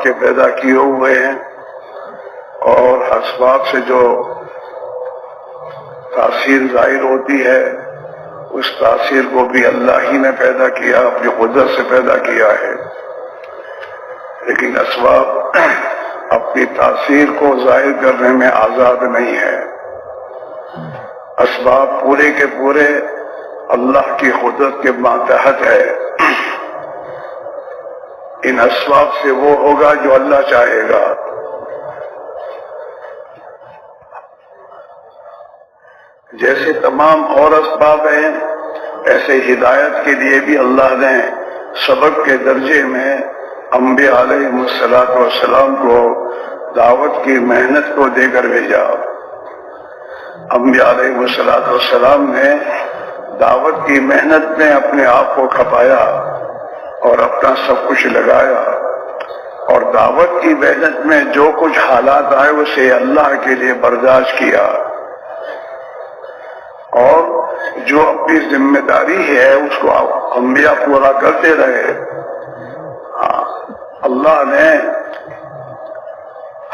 کے پیدا کیے ہوئے ہیں، اور اسباب سے جو تاثیر ظاہر ہوتی ہے اس تاثیر کو بھی اللہ ہی نے پیدا کیا، اپنی قدرت سے پیدا کیا ہے، لیکن اسباب اپنی تاثیر کو ظاہر کرنے میں آزاد نہیں ہے۔ اسباب پورے کے پورے اللہ کی قدرت کے ماتحت ہے۔ ان اسباب سے وہ ہوگا جو اللہ چاہے گا۔ جیسے تمام اور اسباب ہیں، ایسے ہدایت کے لیے بھی اللہ نے سبب کے درجے میں انبیاء علیہ السلام کو دعوت کی محنت کو دے کر بھیجا۔ انبیاء علیہ السلام نے دعوت کی محنت میں اپنے آپ کو کھپایا اور اپنا سب کچھ لگایا، اور دعوت کی محنت میں جو کچھ حالات آئے اسے اللہ کے لیے برداشت کیا، اور جو اپنی ذمہ داری ہے اس کو انبیاء پورا کرتے رہے۔ اللہ نے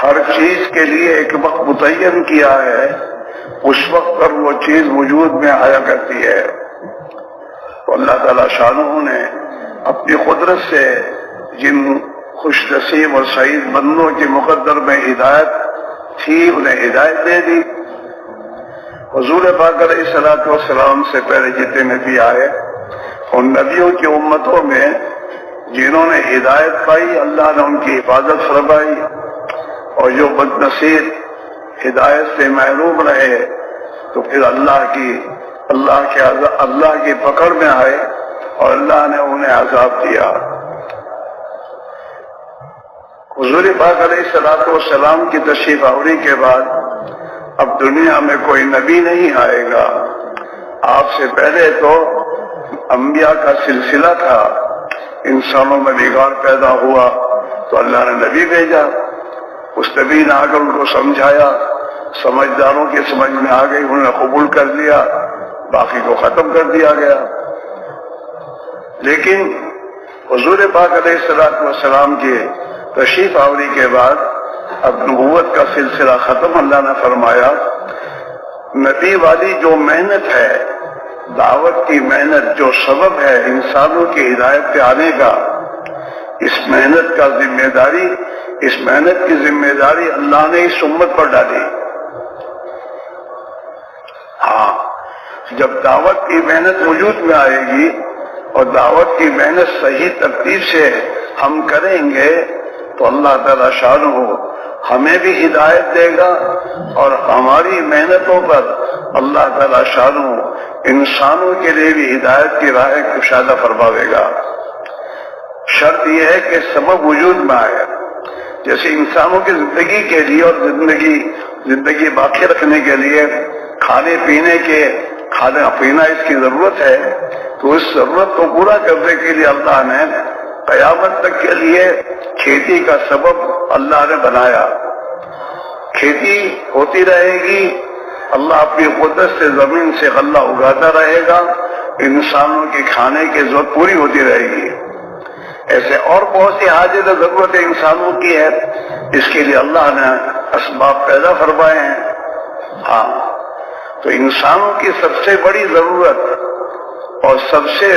ہر چیز کے لیے ایک وقت متعین کیا ہے، اس وقت پر وہ چیز وجود میں آیا کرتی ہے۔ تو اللہ تعالی شانہ نے اپنی قدرت سے جن خوش نصیب اور سعید بندوں کے مقدر میں ہدایت تھی انہیں ہدایت دے دی۔ حضور پاک علیہ الصلوۃ والسلام سے پہلے جتنے نبی آئے ان نبیوں کی امتوں میں جنہوں نے ہدایت پائی اللہ نے ان کی حفاظت فرمائی، اور جو بد نصیب ہدایت سے محروم رہے تو پھر اللہ کی پکڑ میں آئے اور اللہ نے انہیں عذاب دیا۔ حضور پاک علیہ الصلوۃ والسلام کی تشریف آوری کے بعد اب دنیا میں کوئی نبی نہیں آئے گا۔ آپ سے پہلے تو انبیاء کا سلسلہ تھا، انسانوں میں بگاڑ پیدا ہوا تو اللہ نے نبی بھیجا، اس نبی نے آ کر ان کو سمجھایا، سمجھداروں کی سمجھ میں آ گئی، انہوں نے قبول کر لیا، باقی کو ختم کر دیا گیا۔ لیکن حضور پاک علیہ الصلوۃ والسلام کی تشریف آوری کے بعد اب نبوت کا سلسلہ ختم۔ اللہ نے فرمایا نبی والی جو محنت ہے، دعوت کی محنت جو سبب ہے انسانوں کی ہدایت پہ آنے کا، اس محنت کی ذمہ داری اللہ نے اس امت پر ڈالی۔ ہاں، جب دعوت کی محنت وجود میں آئے گی اور دعوت کی محنت صحیح ترتیب سے ہم کریں گے تو اللہ تعالی شانہ ہمیں بھی ہدایت دے گا، اور ہماری محنتوں پر اللہ تعالی شانہ انسانوں کے لیے بھی ہدایت کی راہ کشادہ فرماوے گا۔ شرط یہ ہے کہ سبب وجود میں آئے، جیسے انسانوں کی زندگی کے لیے اور زندگی باقی رکھنے کے لیے کھانا پینا اس کی ضرورت ہے، تو اس ضرورت کو پورا کرنے کے لیے اللہ نے قیامت تک کے لیے کھیتی کا سبب اللہ نے بنایا۔ کھیتی ہوتی رہے گی، اللہ اپنی قدرت سے زمین سے غلہ اگاتا رہے گا، انسانوں کی کھانے کی ضرورت پوری ہوتی رہے گی۔ ایسے اور بہت سی حاجت ضرورتیں انسانوں کی ہے، اس کے لیے اللہ نے اسباب پیدا فرمائے ہیں۔ ہاں، تو انسانوں کی سب سے بڑی ضرورت اور سب سے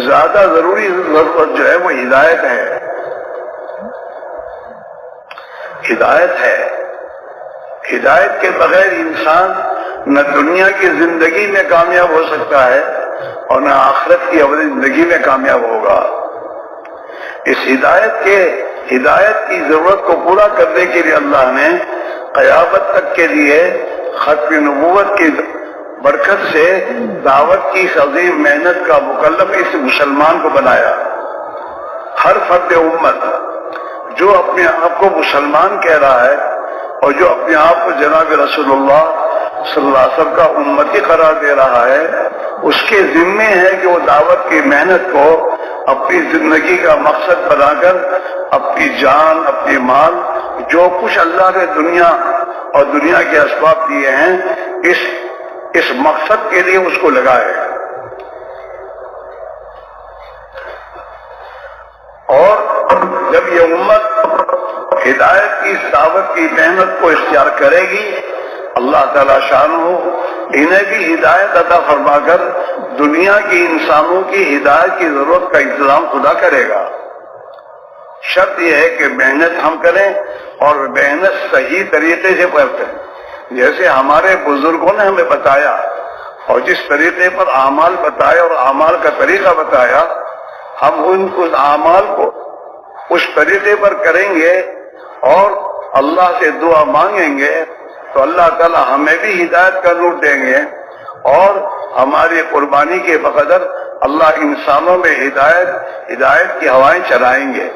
زیادہ ضروری ضرورت جو ہے وہ ہدایت ہے۔ ہدایت کے بغیر انسان نہ دنیا کی زندگی میں کامیاب ہو سکتا ہے اور نہ آخرت کی ابدی زندگی میں کامیاب ہوگا۔ اس ہدایت کی ضرورت کو پورا کرنے کے لیے اللہ نے قیامت تک کے لیے ختم نبوت کی برکت سے دعوت کی عظیم محنت کا مکلف اس مسلمان کو بنایا۔ ہر فرد امت جو اپنے آپ کو مسلمان کہہ رہا ہے اور جو اپنے آپ کو جناب رسول اللہ صلی اللہ علیہ وسلم کا امتی قرار دے رہا ہے، اس کے ذمے ہے کہ وہ دعوت کی محنت کو اپنی زندگی کا مقصد بنا کر اپنی جان، اپنی مال، جو کچھ اللہ نے دنیا اور دنیا کے اسباب دیے ہیں، اس مقصد کے لیے اس کو لگائے۔ اور جب یہ امت ہدایت کی دعوت کی محنت کو اختیار کرے گی، اللہ تعالیٰ شان ہو انہیں بھی ہدایت عطا فرما کر دنیا کی انسانوں کی ہدایت کی ضرورت کا انتظام خدا کرے گا۔ شرط یہ ہے کہ محنت ہم کریں اور محنت صحیح طریقے سے کریں، جیسے ہمارے بزرگوں نے ہمیں بتایا اور جس طریقے پر اعمال بتایا اور اعمال کا طریقہ بتایا، ہم ان اعمال کو اس طریقے پر کریں گے اور اللہ سے دعا مانگیں گے تو اللہ تعالی ہمیں بھی ہدایت کا نور دیں گے، اور ہماری قربانی کے بقدر اللہ انسانوں میں ہدایت کی ہوائیں چلائیں گے۔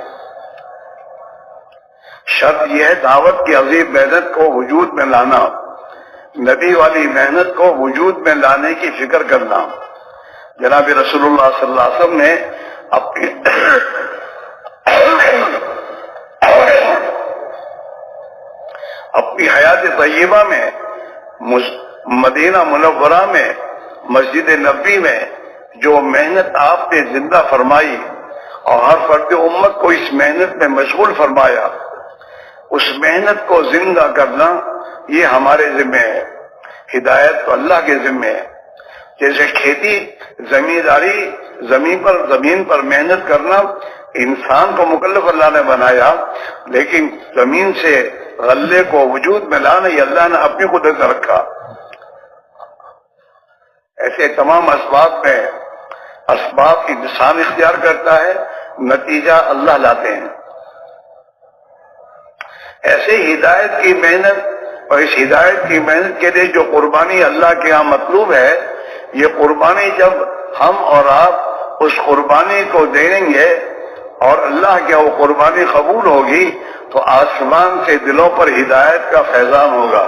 شرط یہ ہے دعوت کی عظیم محنت کو وجود میں لانا، نبی والی محنت کو وجود میں لانے کی فکر کرنا۔ جناب رسول اللہ صلی اللہ علیہ وسلم نے اپنی حیات طیبہ میں مدینہ منورہ میں مسجد نبی میں جو محنت آپ نے زندہ فرمائی اور ہر فرد امت کو اس محنت میں مشغول فرمایا، اس محنت کو زندہ کرنا یہ ہمارے ذمہ ہے۔ ہدایت تو اللہ کے ذمہ ہے۔ جیسے کھیتی، زمینداری، زمین پر محنت کرنا انسان کو مکلف اللہ نے بنایا، لیکن زمین سے غلے کو وجود میں لانا یہ اللہ نے اپنی قدرت رکھا۔ ایسے تمام اسباب انسان اختیار کرتا ہے، نتیجہ اللہ لاتے ہیں۔ ایسے ہدایت کی محنت اور اس ہدایت کی محنت کے لیے جو قربانی اللہ کے یہاں مطلوب ہے، یہ قربانی جب ہم اور آپ اس قربانی کو دیں گے اور اللہ کے وہ قربانی قبول ہوگی تو آسمان سے دلوں پر ہدایت کا فیضان ہوگا،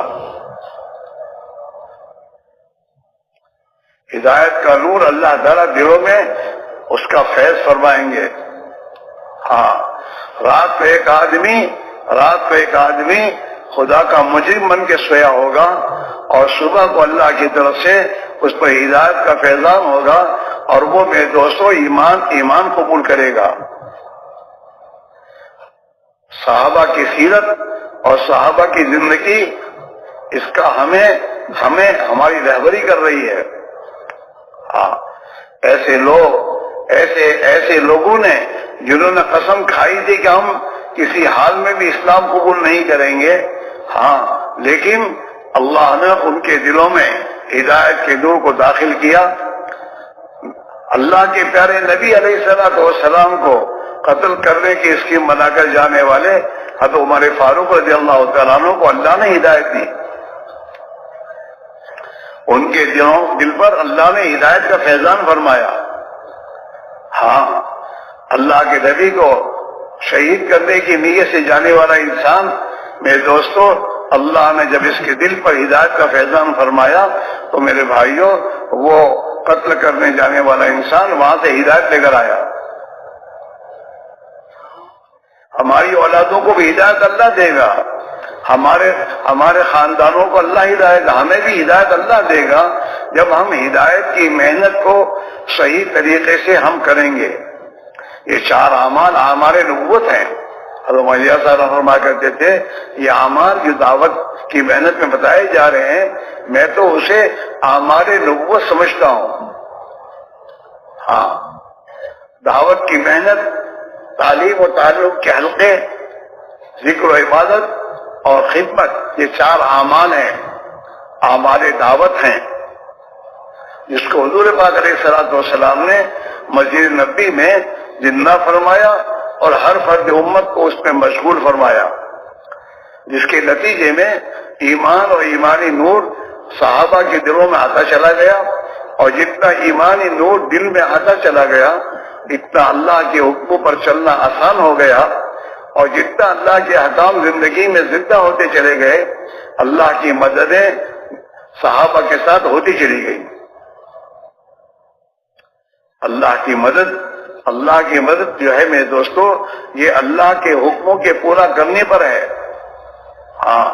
ہدایت کا نور اللہ تعالیٰ دلوں میں اس کا فیض فرمائیں گے۔ ہاں، رات کو ایک آدمی خدا کا مجرم بن کے سویا ہوگا اور صبح کو اللہ کی طرف سے اس پر ہدایت کا فیضان ہوگا اور وہ میرے دوستو ایمان قبول کرے گا۔ صحابہ کی سیرت اور صحابہ کی زندگی اس کا ہمیں ہماری رہبری کر رہی ہے۔ ہاں، ایسے لوگوں نے جنہوں نے قسم کھائی تھی کہ ہم کسی حال میں بھی اسلام قبول نہیں کریں گے، ہاں، لیکن اللہ نے ان کے دلوں میں ہدایت کے نور کو داخل کیا۔ اللہ کے پیارے نبی علیہ الصلوۃ والسلام کو قتل کرنے کی اسکیم بنا کر جانے والے حضرت عمر فاروق رضی اللہ تعالیٰ عنہ کو اللہ نے ہدایت دی، ان کے دل پر اللہ نے ہدایت کا فیضان فرمایا۔ ہاں، اللہ کے نبی کو شہید کرنے کی نیت سے جانے والا انسان، میرے دوستو، اللہ نے جب اس کے دل پر ہدایت کا فیضان فرمایا تو میرے بھائیوں، وہ قتل کرنے جانے والا انسان وہاں سے ہدایت لے کر آیا۔ ہماری اولادوں کو بھی ہدایت اللہ دے گا، ہمارے خاندانوں کو اللہ ہدایت، ہمیں بھی ہدایت اللہ دے گا جب ہم ہدایت کی محنت کو صحیح طریقے سے ہم کریں گے۔ یہ 4 اعمال نبوت ہیں۔ حضرت مولانا صاحب فرمایا کرتے تھے یہ اعمال جو دعوت کی محنت میں بتائے جا رہے ہیں، میں تو اسے اعمال نبوت سمجھتا ہوں۔ ہاں، دعوت کی محنت، تعلیم و تعلق کے حلقے، ذکر و عبادت اور خدمت، یہ 4 اعمال ہیں، اعمال دعوت ہیں، جس کو حضور پاک علیہ الصلوۃ والسلام نے مسجد نبی میں زندہ فرمایا اور ہر فرد امت کو اس میں مشغول فرمایا، جس کے نتیجے میں ایمان اور ایمانی نور صحابہ کے دلوں میں آتا چلا گیا، اور جتنا ایمانی نور دل میں آتا چلا گیا اتنا اللہ کے حکموں پر چلنا آسان ہو گیا، اور جتنا اللہ کے احکام زندگی میں زندہ ہوتے چلے گئے اللہ کی مددیں صحابہ کے ساتھ ہوتی چلی گئی۔ اللہ کی مدد جو ہے میرے دوستو، یہ اللہ کے حکموں کے پورا کرنے پر ہے۔ ہاں،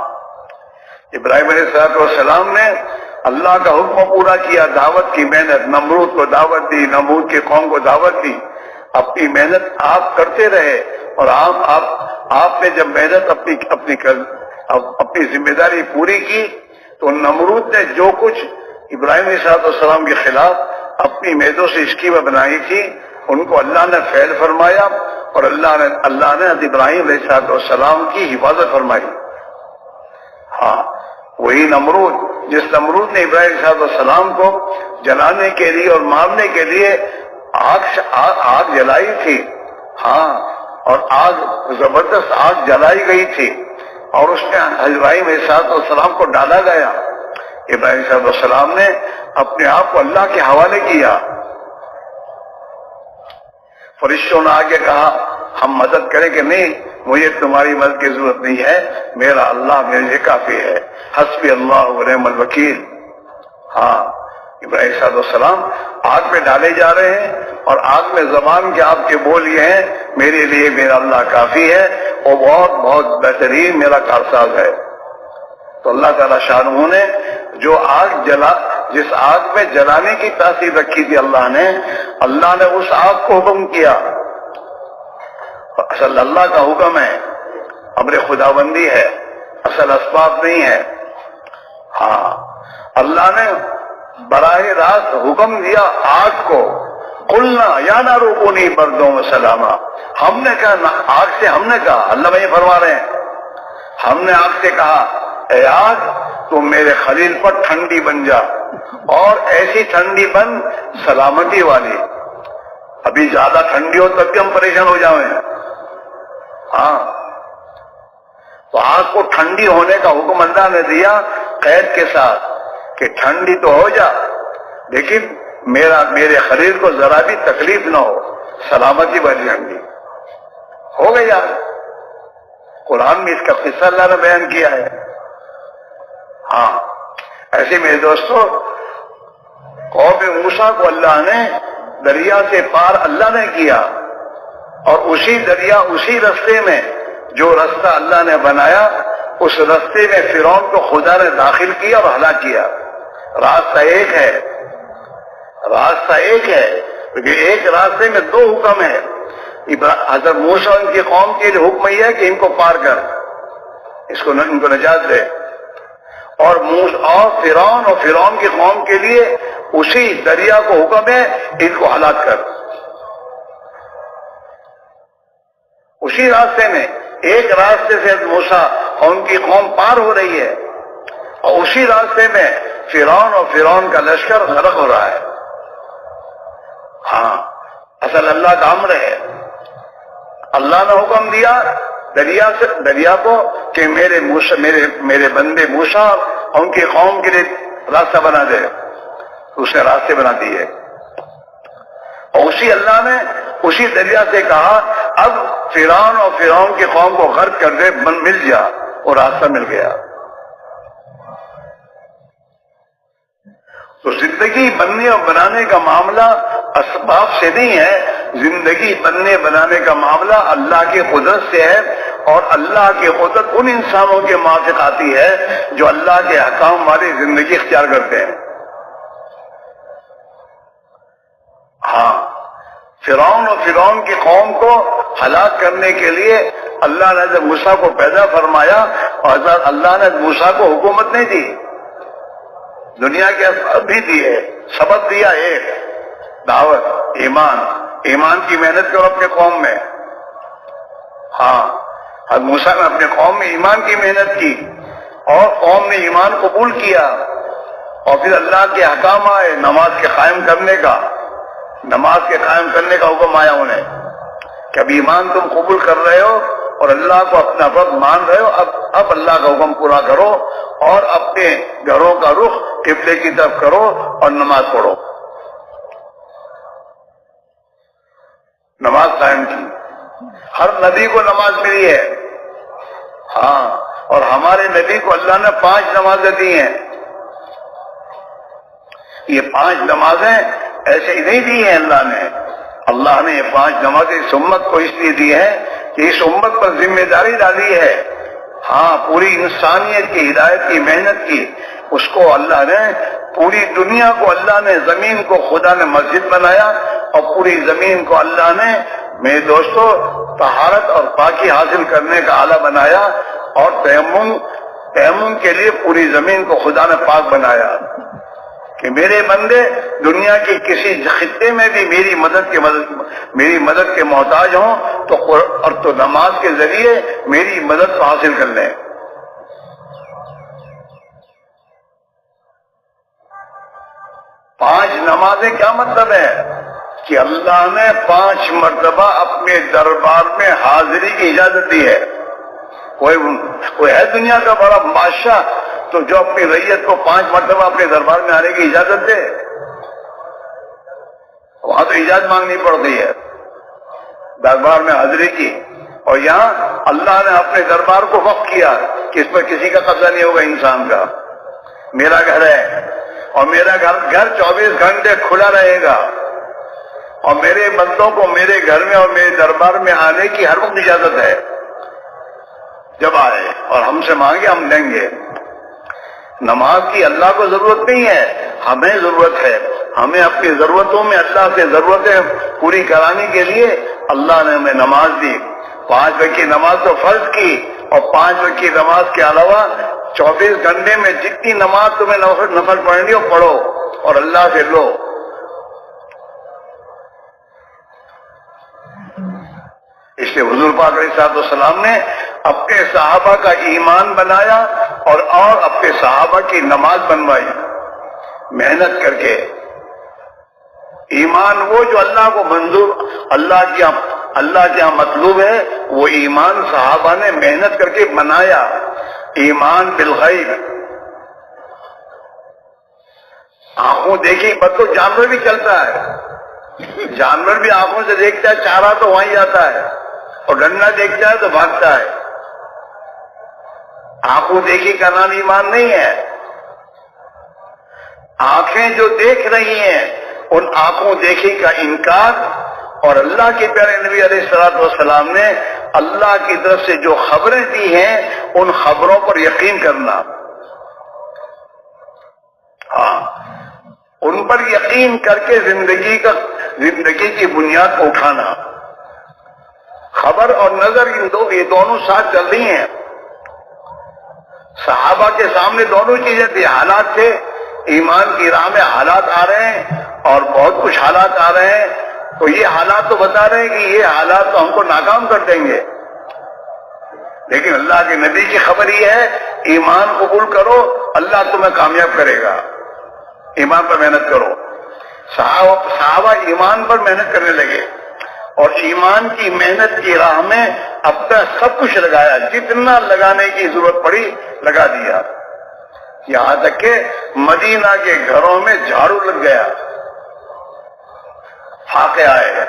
ابراہیم علیہ السلام نے اللہ کا حکم پورا کیا، دعوت کی محنت، نمرود کو دعوت دی، نمرود کی قوم کو دعوت دی، اپنی محنت آپ کرتے رہے اور آپ نے جب محنت اپنی ذمہ داری پوری کی تو نمرود نے جو کچھ ابراہیم علیہ السلام کے خلاف اپنی میدوں سے اسکیمیں بنائی تھی ان کو اللہ نے فیل فرمایا اور اللہ نے حضرت ابراہیم علیہ السلام کی حفاظت فرمائی. ہاں وہی نمرود جس نمرود نے ابراہیم علیہ السلام کو جلانے کے لیے اور مارنے کے لیے آگ جلائی تھی. ہاں اور زبردست آگ جلائی گئی تھی اور اس میں ابراہیم علیہ السلام کو ڈالا گیا. ابراہیم علیہ السلام نے اپنے آپ کو اللہ کے حوالے کیا. فرشتوں نے آگے کہا ہم مدد کریں کہ نہیں, مجھے تمہاری مدد کی ضرورت نہیں ہے, میرا اللہ میرے لیے کافی ہے, حسبی اللہ ونعم الوکیل. ہاں ابراہیم علیہ السلام آگ میں ڈالے جا رہے ہیں اور آگ میں زبان کے آپ کے بول یہ ہیں میرے لیے میرا اللہ کافی ہے, وہ بہت بہت بہترین میرا کارساز ہے. تو اللہ تعالیٰ شانہ نے جو جس آگ میں جلانے کی تاثیر رکھی تھی اللہ نے اس آگ کو حکم کیا. اصل اللہ کا حکم ہے, امر خداوندی ہے, اصل اسباب نہیں ہے. ہاں اللہ نے براہ راست حکم دیا آگ کو, قلنا یا نارو کونی بردوں وسلاما. ہم نے کہا آگ سے, ہم نے کہا, اللہ بھائی فرما رہے ہیں, ہم نے آگ سے کہا اے آگ تم میرے خلیل پر ٹھنڈی بن جا, اور ایسی ٹھنڈی بن سلامتی والی. ابھی زیادہ ٹھنڈی ہو تب بھی ہم پریشان ہو جائیں. ہاں تو آگ کو ٹھنڈی ہونے کا حکم اللہ نے دیا قید کے ساتھ کہ ٹھنڈی تو ہو جا لیکن میرے خلیل کو ذرا بھی تکلیف نہ ہو, سلامتی والی ٹھنڈی ہو گئی. آج قرآن میں اس کا قصہ اللہ نے بیان کیا ہے. ہاں ایسے میرے دوستو قوم موسیٰ کو اللہ نے دریا سے پار اللہ نے کیا, اور اسی دریا اسی رستے میں جو رستہ اللہ نے بنایا اس رستے میں فرعون کو خدا نے داخل کیا اور ہلاک کیا. راستہ ایک ہے, کیونکہ ایک راستے میں دو حکم ہے. حضرت موسیٰ ان کی قوم کے لیے حکم یہ ہے کہ ان کو پار کر, ان کو نجات دے, اور فرعون کی قوم کے لیے اسی دریا کو حکم ہے ان کو ہلاک کر. اسی راستے میں ایک راستے سے موسیٰ اور ان کی قوم پار ہو رہی ہے, اور اسی راستے میں فرعون کا لشکر غرق ہو رہا ہے. ہاں اصل اللہ کا امر ہے. اللہ نے حکم دیا دریا کو کہ میرے بندے موسیٰ اور ان کی قوم کے لیے راستہ بنا دے. اس نے راستے بنا دیے, اور اللہ نے اسی دریا سے کہا اب فرعون کی قوم کو غرق کر دے, مل جا, اور راستہ مل گیا. تو زندگی بننے اور بنانے کا معاملہ اسباب سے نہیں ہے, زندگی بننے بنانے کا معاملہ اللہ کی قدرت سے ہے, اور اللہ کی قدرت ان انسانوں کے موافق آتی ہے جو اللہ کے احکام والی زندگی اختیار کرتے ہیں. ہاں فرعون کی قوم کو ہلاک کرنے کے لیے اللہ نے حضرت موسیٰ کو پیدا فرمایا, اور حضرت اللہ نے موسیٰ کو حکومت نہیں دی, دنیا کے اسباب بھی دیے, سبق دیا ایک دعوت, ایمان کی محنت کرو اپنے قوم میں. ہاں حضرت موسیٰ نے اپنے قوم میں ایمان کی محنت کی, اور قوم نے ایمان قبول کیا, اور پھر اللہ کے احکام آئے نماز کے قائم کرنے کا حکم آیا انہیں کہ اب ایمان تم قبول کر رہے ہو اور اللہ کو اپنا رب مان رہے ہو, اب اللہ کا حکم پورا کرو اور اپنے گھروں کا رخ قبلے کی طرف کرو اور نماز پڑھو. نماز قائم کی. ہر نبی کو نماز ملی ہے. ہاں اور ہمارے نبی کو اللہ نے 5 نمازیں دی ہیں. یہ 5 نمازیں ایسے ہی نہیں دی ہیں اللہ نے یہ 5 نمازیں اس امت کو اس لیے دی ہیں کہ اس امت پر ذمہ داری ڈالی ہے. ہاں پوری انسانیت کی ہدایت کی محنت کی, اس کو اللہ نے پوری دنیا کو اللہ نے زمین کو خدا نے مسجد بنایا, اور پوری زمین کو اللہ نے میرے دوستو طہارت اور پاکی حاصل کرنے کا آلہ بنایا، اور تیمم کے لیے پوری زمین کو خدا نے پاک بنایا کہ میرے بندے دنیا کے کسی خطے میں بھی میری مدد کے محتاج ہوں تو نماز کے ذریعے میری مدد کو حاصل کر لیں۔ 5 نمازیں کیا مطلب ہے؟ کہ اللہ نے 5 مرتبہ اپنے دربار میں حاضری کی اجازت دی ہے۔ کوئی ہے دنیا کا بڑا بادشاہ تو جو اپنی رعیت کو 5 مرتبہ اپنے دربار میں آنے کی اجازت دے؟ وہاں تو اجازت مانگنی پڑتی ہے دربار میں حاضری کی، اور یہاں اللہ نے اپنے دربار کو وقف کیا کہ اس پر کسی کا قبضہ نہیں ہوگا انسان کا۔ میرا گھر ہے اور میرا گھر 24 گھنٹے کھلا رہے گا، اور میرے بندوں کو میرے گھر میں اور میرے دربار میں آنے کی ہر وقت اجازت ہے۔ جب آئے اور ہم سے مانگے ہم دیں گے۔ نماز کی اللہ کو ضرورت نہیں ہے، ہمیں ضرورت ہے۔ ہمیں اپنی ضرورتوں میں اللہ سے ضرورتیں پوری کرانے کے لیے اللہ نے ہمیں نماز دی۔ 5 وقت کی نماز تو فرض کی، اور 5 وقت کی نماز کے علاوہ 24 گھنٹے میں جتنی نماز تمہیں نفل پڑھنی ہو پڑھو اور اللہ سے لو۔ اس لیے حضور پاک علیہ الصلوۃ والسلام نے اپنے صحابہ کا ایمان بنایا اور اپنے صحابہ کی نماز بنوائی محنت کر کے۔ ایمان وہ جو اللہ کو منظور، اللہ کے یہاں مطلوب ہے، وہ ایمان صحابہ نے محنت کر کے بنایا۔ ایمان بالغیب، آنکھوں دیکھی بس تو جانور بھی چلتا ہے، جانور بھی آنکھوں سے دیکھتا ہے، چارہ تو وہیں جاتا ہے، اور ڈنڈا دیکھتا ہے تو بھاگتا ہے۔ آنکھوں دیکھی کا نام ایمان نہیں ہے۔ آنکھیں جو دیکھ رہی ہیں ان آنکھوں دیکھی کا انکار، اور اللہ کے پیارے نبی علیہ الصلوۃ والسلام نے اللہ کی طرف سے جو خبریں دی ہیں ان خبروں پر یقین کرنا، ہاں ان پر یقین کر کے زندگی کی بنیاد کو اٹھانا۔ خبر اور نظر یہ دونوں ساتھ چل رہی ہیں۔ صحابہ کے سامنے دونوں چیزیں تھی، حالات تھے، ایمان کی راہ میں حالات آ رہے ہیں اور بہت کچھ حالات آ رہے ہیں، تو یہ حالات تو بتا رہے ہیں کہ یہ حالات تو ہم کو ناکام کر دیں گے، لیکن اللہ کے نبی کی خبر یہ ہے ایمان قبول کرو، اللہ تمہیں کامیاب کرے گا، ایمان پر محنت کرو۔ صحابہ ایمان پر محنت کرنے لگے، اور ایمان کی محنت کی راہ میں اپنا سب کچھ لگایا، جتنا لگانے کی ضرورت پڑی لگا دیا، یہاں تک کہ مدینہ کے گھروں میں جھاڑو لگ گیا، فاقے آئے۔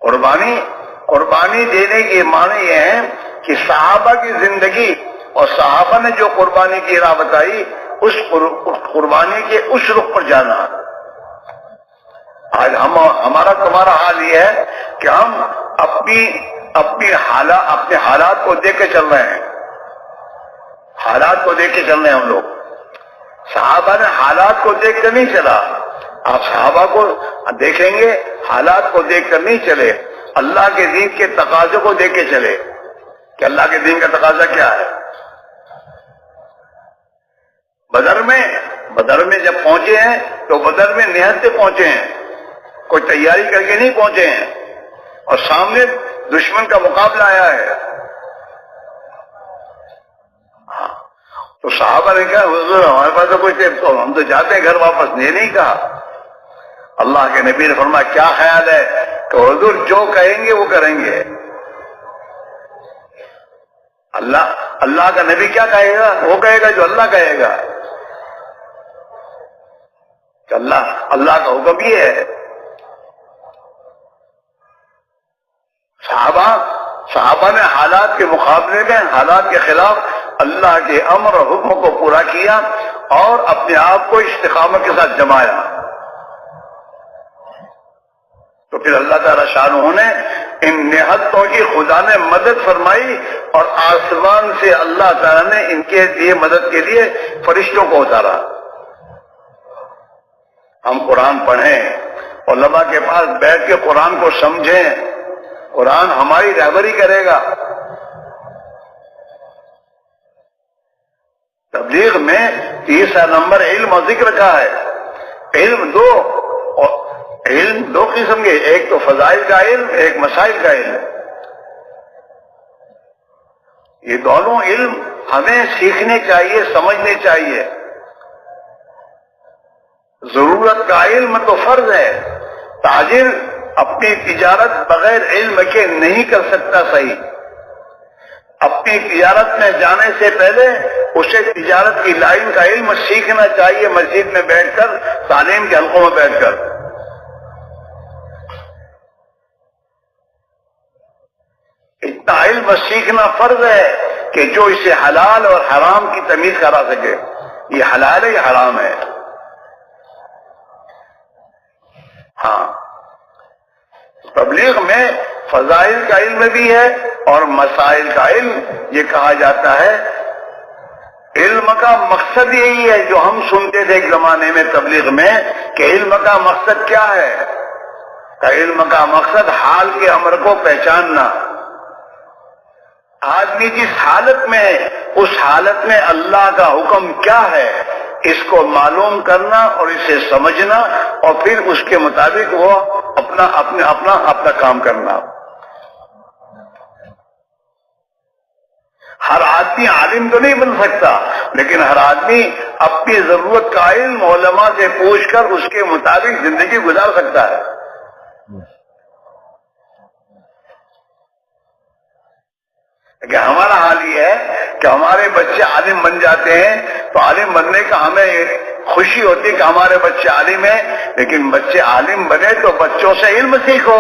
قربانی دینے کے معنی یہ ہے کہ صحابہ کی زندگی اور صحابہ نے جو قربانی کی راہ بتائی، اس قربانی کے اس رخ پر جانا۔ آج ہمارا تمہارا حال یہ ہے کہ ہم اپنے حالات کو دیکھ کے چل رہے ہیں، حالات کو دیکھ کے چل رہے ہیں ہم لوگ۔ صحابہ نے حالات کو دیکھ کر نہیں چلا، آپ صحابہ کو دیکھیں گے حالات کو دیکھ کر نہیں چلے، اللہ کے دین کے تقاضے کو دیکھ کے چلے کہ اللہ کے دین کا تقاضا کیا ہے۔ بدر میں جب پہنچے ہیں تو بدر میں نہایت سے پہنچے ہیں، کوئی تیاری کر کے نہیں پہنچے ہیں، اور سامنے دشمن کا مقابلہ آیا ہے۔ تو صحابہ نے کہا حضور ہمارے پاس تو کچھ تو ہم تو جاتے ہیں گھر واپس، نے نہیں کہا۔ اللہ کے نبی نے فرمایا کیا خیال ہے کہ حضور جو کہیں گے وہ کریں گے۔ اللہ کا نبی کیا کہے گا؟ وہ کہے گا جو اللہ کہے گا، کہ اللہ کا حکم یہ ہے۔ صحابہ نے حالات کے مقابلے میں، حالات کے خلاف اللہ کے امر اور حکم کو پورا کیا اور اپنے آپ کو استقامت کے ساتھ جمایا۔ تو پھر اللہ تعالی شانہ نے ان نہتوں کی خدا نے مدد فرمائی، اور آسمان سے اللہ تعالی نے ان کے لیے مدد کے لیے فرشتوں کو اتارا۔ ہم قرآن پڑھیں، علماء کے پاس بیٹھ کے قرآن کو سمجھیں، قرآن ہماری رہبری کرے گا۔ تبلیغ میں تیسرا نمبر علم اور ذکر کا ہے۔ علم دو قسم کے، ایک تو فضائل کا علم، ایک مسائل کا علم۔ یہ دونوں علم ہمیں سیکھنے چاہیے، سمجھنے چاہیے۔ ضرورت کا علم تو فرض ہے، تاجر اپنی تجارت بغیر علم کے نہیں کر سکتا صحیح۔ اپنی تجارت میں جانے سے پہلے اسے تجارت کی لائن کا علم سیکھنا چاہیے، مسجد میں بیٹھ کر، تعلیم کے حلقوں میں بیٹھ کر۔ اتنا علم سیکھنا فرض ہے کہ جو اسے حلال اور حرام کی تمیز کرا سکے، یہ حلال ہے، یہ حرام ہے۔ ہاں، تبلیغ میں فضائل کا علم بھی ہے اور مسائل کا علم۔ یہ کہا جاتا ہے علم کا مقصد یہی ہے جو ہم سنتے تھے ایک زمانے میں تبلیغ میں، کہ علم کا مقصد کیا ہے؟ کہ علم کا مقصد حال کے امر کو پہچاننا۔ آدمی جس حالت میں ہے اس حالت میں اللہ کا حکم کیا ہے اس کو معلوم کرنا اور اسے سمجھنا، اور پھر اس کے مطابق وہ اپنا کام کرنا۔ ہر آدمی عالم تو نہیں بن سکتا، لیکن ہر آدمی اپنی ضرورت کا علم علماء سے پوچھ کر اس کے مطابق زندگی گزار سکتا ہے۔ کہ ہمارا حال یہ ہے کہ ہمارے بچے عالم بن جاتے ہیں تو عالم بننے کا ہمیں خوشی ہوتی ہے کہ ہمارے بچے عالم ہیں، لیکن بچے عالم بنے تو بچوں سے علم سیکھو۔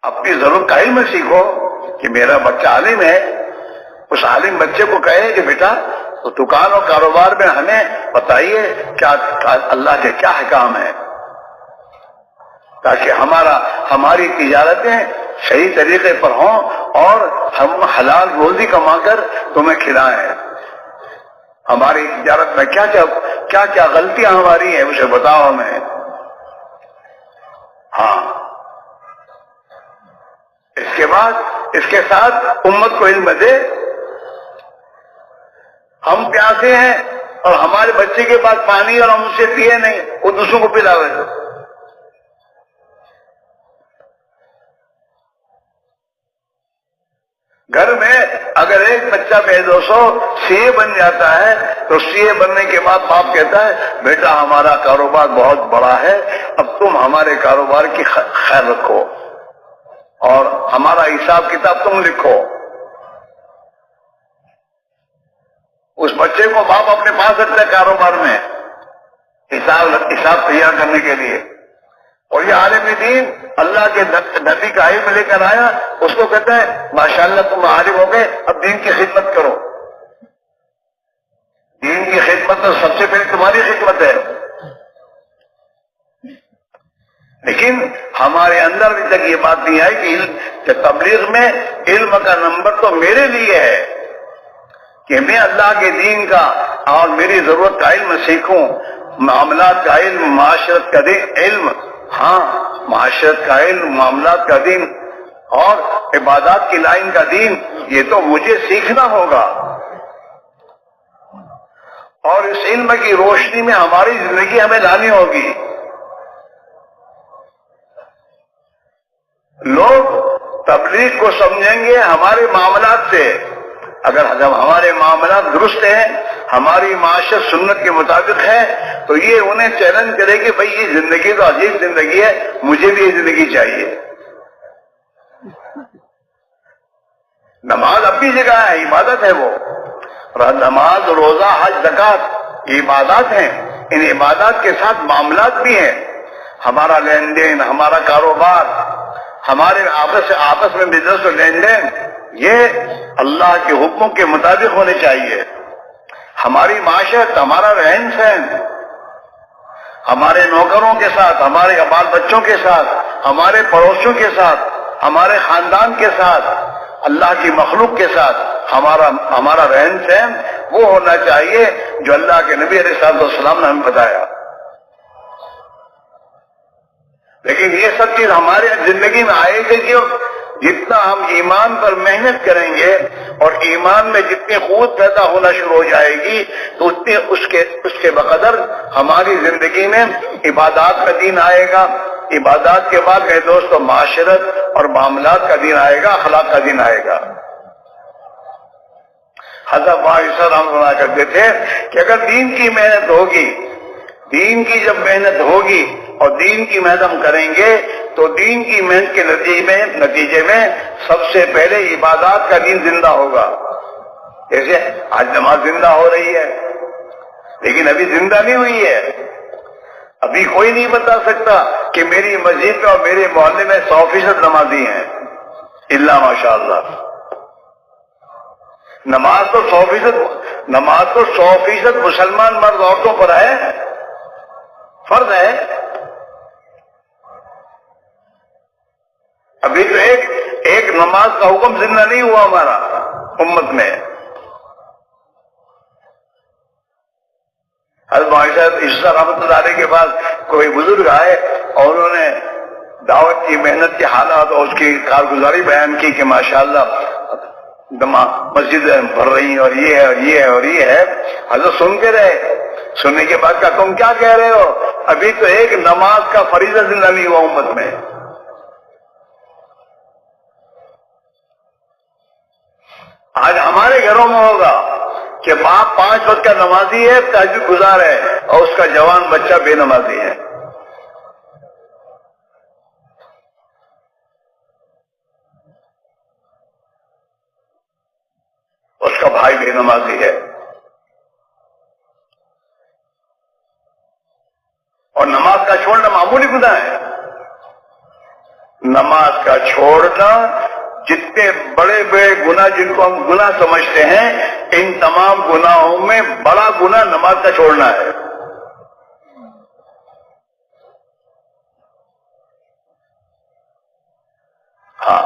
اپنی ضرورت کا علم سیکھو کہ میرا بچہ عالم ہے، اس عالم بچے کو کہے کہ بیٹا تو دکان اور کاروبار میں ہمیں بتائیے کیا اللہ کے کیا احکام ہیں، تاکہ ہماری تجارتیں صحیح طریقے پر ہوں اور ہم حلال روزی کما کر تمہیں کھلائیں۔ ہماری تجارت میں کیا کیا غلطیاں ہماری ہیں اسے بتاؤ ہمیں۔ ہاں، اس کے بعد اس کے ساتھ امت کو علم دے۔ ہم پیاسے ہیں اور ہمارے بچے کے پاس پانی اور ہم اسے پیے نہیں، وہ دوسروں کو پلاوے۔ گھر میں اگر ایک بچہ بے دوسو سی اے بن جاتا ہے تو سی اے بننے کے بعد باپ کہتا ہے بیٹا ہمارا کاروبار بہت بڑا ہے، اب تم ہمارے کاروبار کی خیال رکھو اور ہمارا حساب کتاب تم لکھو۔ اس بچے کو باپ اپنے پاس رکھتا ہے کاروبار میں حساب تیار کرنے کے لیے، اور یہ عالم دین اللہ کے نبی کا علم لے کر آیا، اس کو کہتا ہے ماشاءاللہ تم عالم ہو گئے، اب دین کی خدمت کرو۔ دین کی خدمت تو سب سے پہلے تمہاری خدمت ہے، لیکن ہمارے اندر ابھی تک یہ بات نہیں آئی کہ تبلیغ میں علم کا نمبر تو میرے لیے ہے کہ میں اللہ کے دین کا اور میری ضرورت کا علم سیکھوں، معاملات کا علم، معاشرت کا علم، ہاں معاشرت کا علم، معاملات کا دین اور عبادات کی لائن کا دین، یہ تو مجھے سیکھنا ہوگا، اور اس علم کی روشنی میں ہماری زندگی ہمیں لانی ہوگی۔ لوگ تبلیغ کو سمجھیں گے ہمارے معاملات سے۔ اگر ہمارے معاملات درست ہیں، ہماری معاشرت سنت کے مطابق ہے، تو یہ انہیں چیلنج کرے کہ بھئی یہ زندگی تو عجیب زندگی ہے، مجھے بھی یہ زندگی چاہیے۔ نماز اپنی جگہ ہے، عبادت ہے وہ، نماز، روزہ، حج، زکوٰۃ یہ عبادات ہیں، ان عبادات کے ساتھ معاملات بھی ہیں۔ ہمارا لین دین، ہمارا کاروبار، ہمارے آپس میں بزنس اور لین دین، یہ اللہ کے حکموں کے مطابق ہونے چاہیے۔ ہماری معاشرت، ہمارا رہن سہن، ہمارے نوکروں کے ساتھ، ہمارے بال بچوں کے ساتھ، ہمارے پڑوسیوں کے ساتھ، ہمارے خاندان کے ساتھ، اللہ کی مخلوق کے ساتھ ہمارا رہن سہن وہ ہونا چاہیے جو اللہ کے نبی علیہ السلام نے ہمیں بتایا. لیکن یہ سب چیز ہمارے زندگی میں آئے گی کہ جتنا ہم ایمان پر محنت کریں گے اور ایمان میں جتنی قوت پیدا ہونا شروع ہو جائے گی تو اتنی اس کے بقدر ہماری زندگی میں عبادات کا دین آئے گا. عبادات کے بعد میرے دوستو معاشرت اور معاملات کا دین آئے گا، اخلاق کا دین آئے گا. حضرت واحد رحمۃ اللہ کرتے تھے کہ اگر دین کی محنت ہوگی، دین کی جب محنت ہوگی اور دین کی محنت ہم کریں گے تو دین کی محنت کے نتیجے میں سب سے پہلے عبادات کا دین زندہ ہوگا. جیسے آج نماز زندہ ہو رہی ہے لیکن ابھی زندہ نہیں ہوئی ہے. ابھی کوئی نہیں بتا سکتا کہ میری مسجد میں اور میرے محلے میں 100% نمازی ہیں الا ماشاء اللہ. نماز تو 100% مسلمان مرد عورتوں پر ہے، فرض ہے. ابھی تو ایک نماز کا حکم زندہ نہیں ہوا ہمارا امت میں. حضرت عیسیٰ رحمۃ اللہ علیہ کے پاس کوئی بزرگ آئے اور انہوں نے دعوت کی محنت کے حالات اور اس کی کارگزاری بیان کی کہ ماشاءاللہ مسجد بھر رہی ہیں اور یہ ہے اور یہ ہے اور یہ ہے. حضرت سنتے رہے. سننے کے بعد کہا تم کیا کہہ رہے ہو؟ ابھی تو ایک نماز کا فریضہ زندہ نہیں ہوا امت میں. آج ہمارے گھروں میں ہوگا کہ باپ 5 وقت کا نمازی ہے، تہجد گزار ہے، اور اس کا جوان بچہ بے نمازی ہے. اس کا بھائی بے نمازی ہے. اور نماز کا چھوڑنا معمولی گناہ ہے. نماز کا چھوڑنا جتنے بڑے بڑے گناہ جن کو ہم گناہ سمجھتے ہیں ان تمام گناہوں میں بڑا گناہ نماز کا چھوڑنا ہے. ہاں،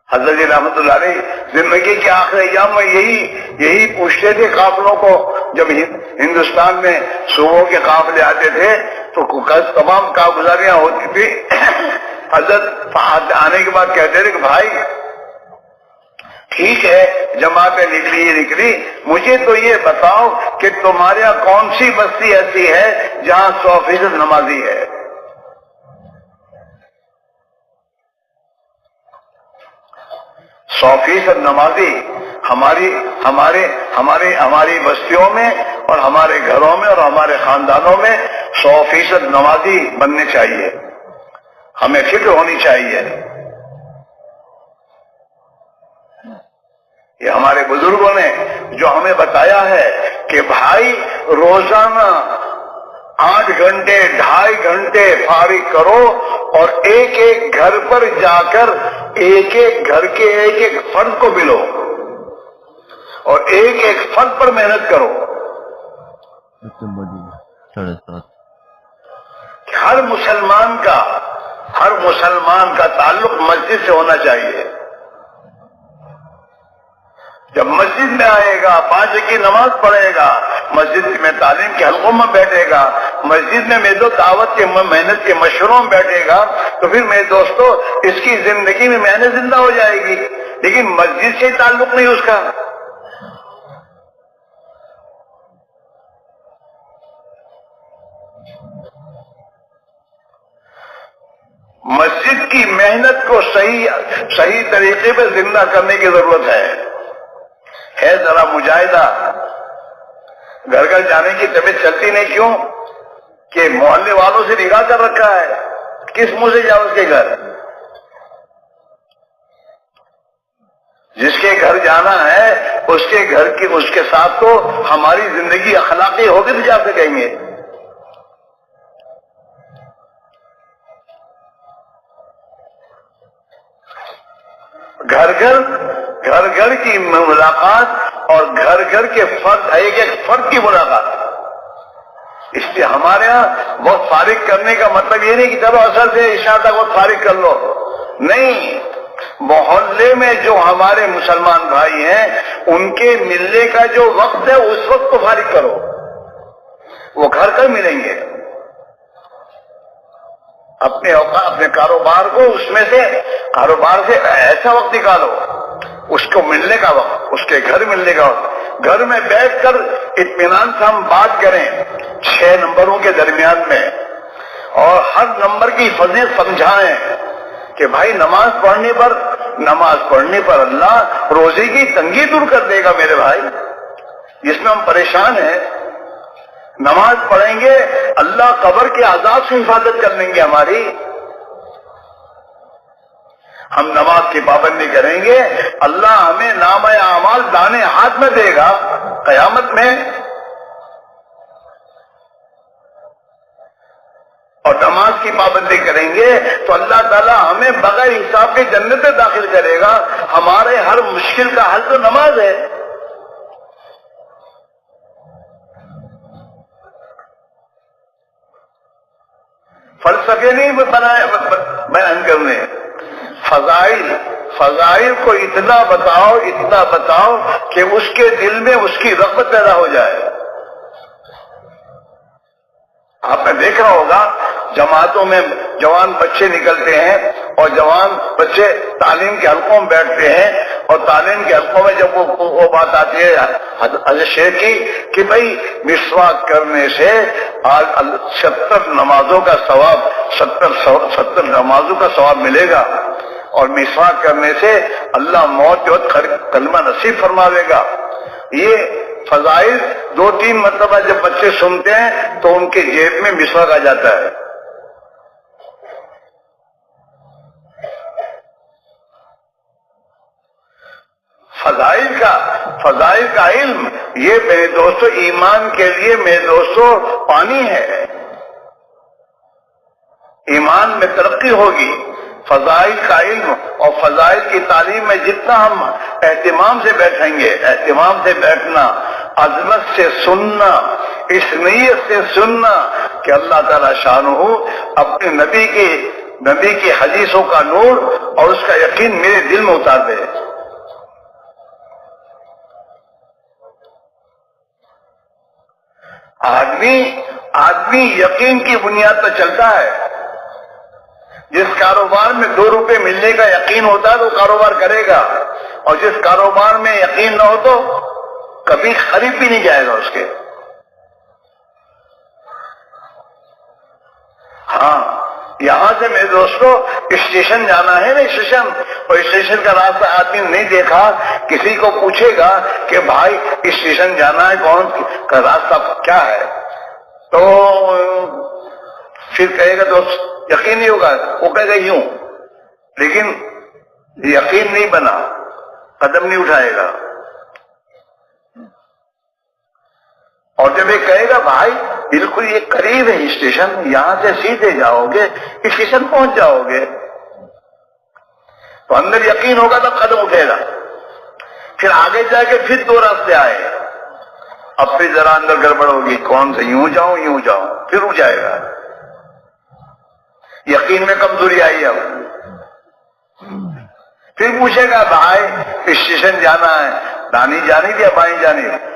حضرت رحمۃ اللہ علیہ زندگی کے آخری ایام میں یہی پوچھتے تھے قافلوں کو. جب ہندوستان میں صوبوں کے قافلے آتے تھے تو تمام کارگزاریاں ہوتی تھی. حضرت آنے کے بعد کہتے تھے کہ بھائی ٹھیک ہے جماعتیں نکلی، مجھے تو یہ بتاؤ کہ تمہارے یہاں کون سی بستی ایسی ہے جہاں 100% نمازی ہے؟ فیصد نمازی ہماری بستیوں میں اور ہمارے گھروں میں اور ہمارے خاندانوں میں 100% نمازی بننے چاہیے. ہمیں فکر ہونی چاہیے. یہ ہمارے بزرگوں نے جو ہمیں بتایا ہے کہ بھائی روزانہ 8 گھنٹے 2.5 گھنٹے فارغ کرو اور ایک ایک گھر پر جا کر ایک ایک گھر کے ایک ایک فرد کو ملو اور ایک ایک فرد پر محنت کرو. ہر مسلمان کا تعلق مسجد سے ہونا چاہیے. جب مسجد میں آئے گا 5 وقت کی نماز پڑھے گا، مسجد میں تعلیم کے حلقوں میں بیٹھے گا، مسجد میں میرے دعوت کے محنت کے مشوروں میں بیٹھے گا تو پھر میرے دوستو اس کی زندگی میں محنت زندہ ہو جائے گی. لیکن مسجد سے تعلق نہیں اس کا. مسجد کی محنت کو صحیح طریقے پہ زندہ کرنے کی ضرورت ہے ذرا مجاہدہ. گھر گھر جانے کی طبیعت چلتی نہیں کیوں کہ محلے والوں سے نگاہ کر رکھا ہے. کس منہ سے جاؤ اس کے گھر؟ جس کے گھر جانا ہے اس کے ساتھ تو ہماری زندگی اخلاقی ہوگی تو جا سکیں گے. گھر گھر کی ملاقات اور گھر کے فرد ایک ایک فرد کی ملاقات. اس لیے ہمارے ہاں وقت فارغ کرنے کا مطلب یہ نہیں کہ چلو اصل سے عشاء تک وقت فارغ کر لو. نہیں، محلے میں جو ہمارے مسلمان بھائی ہیں ان کے ملنے کا جو وقت ہے اس وقت کو فارغ کرو، وہ گھر کر ملیں گے. اپنے اوقات اپنے کاروبار کو اس میں سے کاروبار سے ایسا وقت نکالو، اس کو ملنے کا وقت، اس کے گھر ملنے کا وقت، گھر میں بیٹھ کر اطمینان سے ہم بات کریں 6 نمبروں کے درمیان میں، اور ہر نمبر کی فضیلت سمجھائیں کہ بھائی نماز پڑھنے پر اللہ روزی کی تنگی دور کر دے گا میرے بھائی، جس میں ہم پریشان ہیں. نماز پڑھیں گے اللہ قبر کے عذاب سے حفاظت کر لیں گے ہماری. ہم نماز کی پابندی کریں گے اللہ ہمیں نامہ اعمال دانے ہاتھ میں دے گا قیامت میں. اور نماز کی پابندی کریں گے تو اللہ تعالیٰ ہمیں بغیر حساب کے جنت میں داخل کرے گا. ہمارے ہر مشکل کا حل تو نماز ہے. فلسفے نہیں بنائے بیان کرنے، فضائل کو اتنا بتاؤ کہ اس کے دل میں اس کی رغبت پیدا ہو جائے. آپ نے دیکھا ہوگا جماعتوں میں جوان بچے نکلتے ہیں اور جوان بچے تعلیم کے حلقوں میں بیٹھتے ہیں، اور تعلیم کے حلقوں میں جب وہ بات آتی ہے حضرت شیخ کی کہ بھائی مسواک کرنے سے 70 نمازوں کا ثواب 70 نمازوں کا ثواب ملے گا، اور مسواک کرنے سے اللہ موت کے وقت کلمہ نصیب فرماوے گا. یہ فضائل 2-3 مرتبہ جب بچے سنتے ہیں تو ان کے جیب میں مسواک آ جاتا ہے. فضائل کا علم یہ میرے دوستو ایمان کے لیے میرے دوستو پانی ہے. ایمان میں ترقی ہوگی. فضائل کا علم اور فضائل کی تعلیم میں جتنا ہم اہتمام سے بیٹھیں گے، اہتمام سے بیٹھنا، عظمت سے سننا، اس نیت سے سننا کہ اللہ تعالی شانہ اپنے نبی کی حدیثوں کا نور اور اس کا یقین میرے دل میں اتار دے. آدمی یقین کی بنیاد پر چلتا ہے. جس کاروبار میں 2 روپے ملنے کا یقین ہوتا ہے تو کاروبار کرے گا، اور جس کاروبار میں یقین نہ ہو تو کبھی خرید بھی نہیں جائے گا اس کے. ہاں، یہاں سے میرے دوستوں اسٹیشن جانا ہے نا، اسٹیشن، اور اسٹیشن کا راستہ آدمی نہیں دیکھا، کسی کو پوچھے گا کہ بھائی اسٹیشن جانا ہے کون کا راستہ کیا ہے، تو پھر کہے گا تو یقین نہیں ہوگا، وہ کہے گا یوں، لیکن یقین نہیں بنا، قدم نہیں اٹھائے گا. اور جب یہ کہے گا بھائی بالکل یہ قریب ہے اسٹیشن، یہاں سے سیدھے جاؤ گے اسٹیشن پہنچ جاؤ گے، تو اندر یقین ہوگا تب قدم اٹھے گا. پھر آگے جا کے پھر 2 راستے آئے، اب پھر ذرا اندر گڑبڑ ہوگی، کون سے یوں جاؤں، پھر اٹھ جائے گا. یقین میں کمزوری آئی. اب پھر پوچھے گا بھائی اسٹیشن جانا ہے، دانی جانب یا بائیں جانب،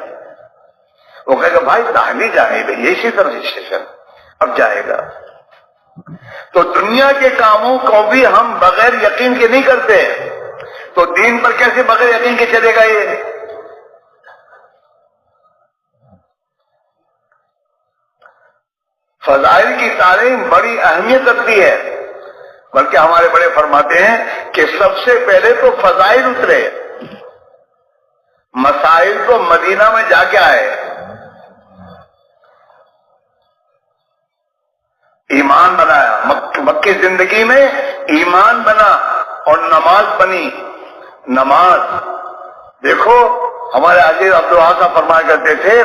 وہ کہے گا بھائی دانی جانب ہے، یہ اسی طرح اسٹیشن، اب جائے گا. تو دنیا کے کاموں کو بھی ہم بغیر یقین کے نہیں کرتے، تو دین پر کیسے بغیر یقین کے چلے گا یہ؟ فضائل کی تعلیم بڑی اہمیت رکھتی ہے، بلکہ ہمارے بڑے فرماتے ہیں کہ سب سے پہلے تو فضائل اترے، مسائل تو مدینہ میں جا کے آئے. ایمان بنایا، مکی زندگی میں ایمان بنا اور نماز بنی. نماز دیکھو ہمارے عزیز عبدالوہاب صاحب فرمایا کرتے تھے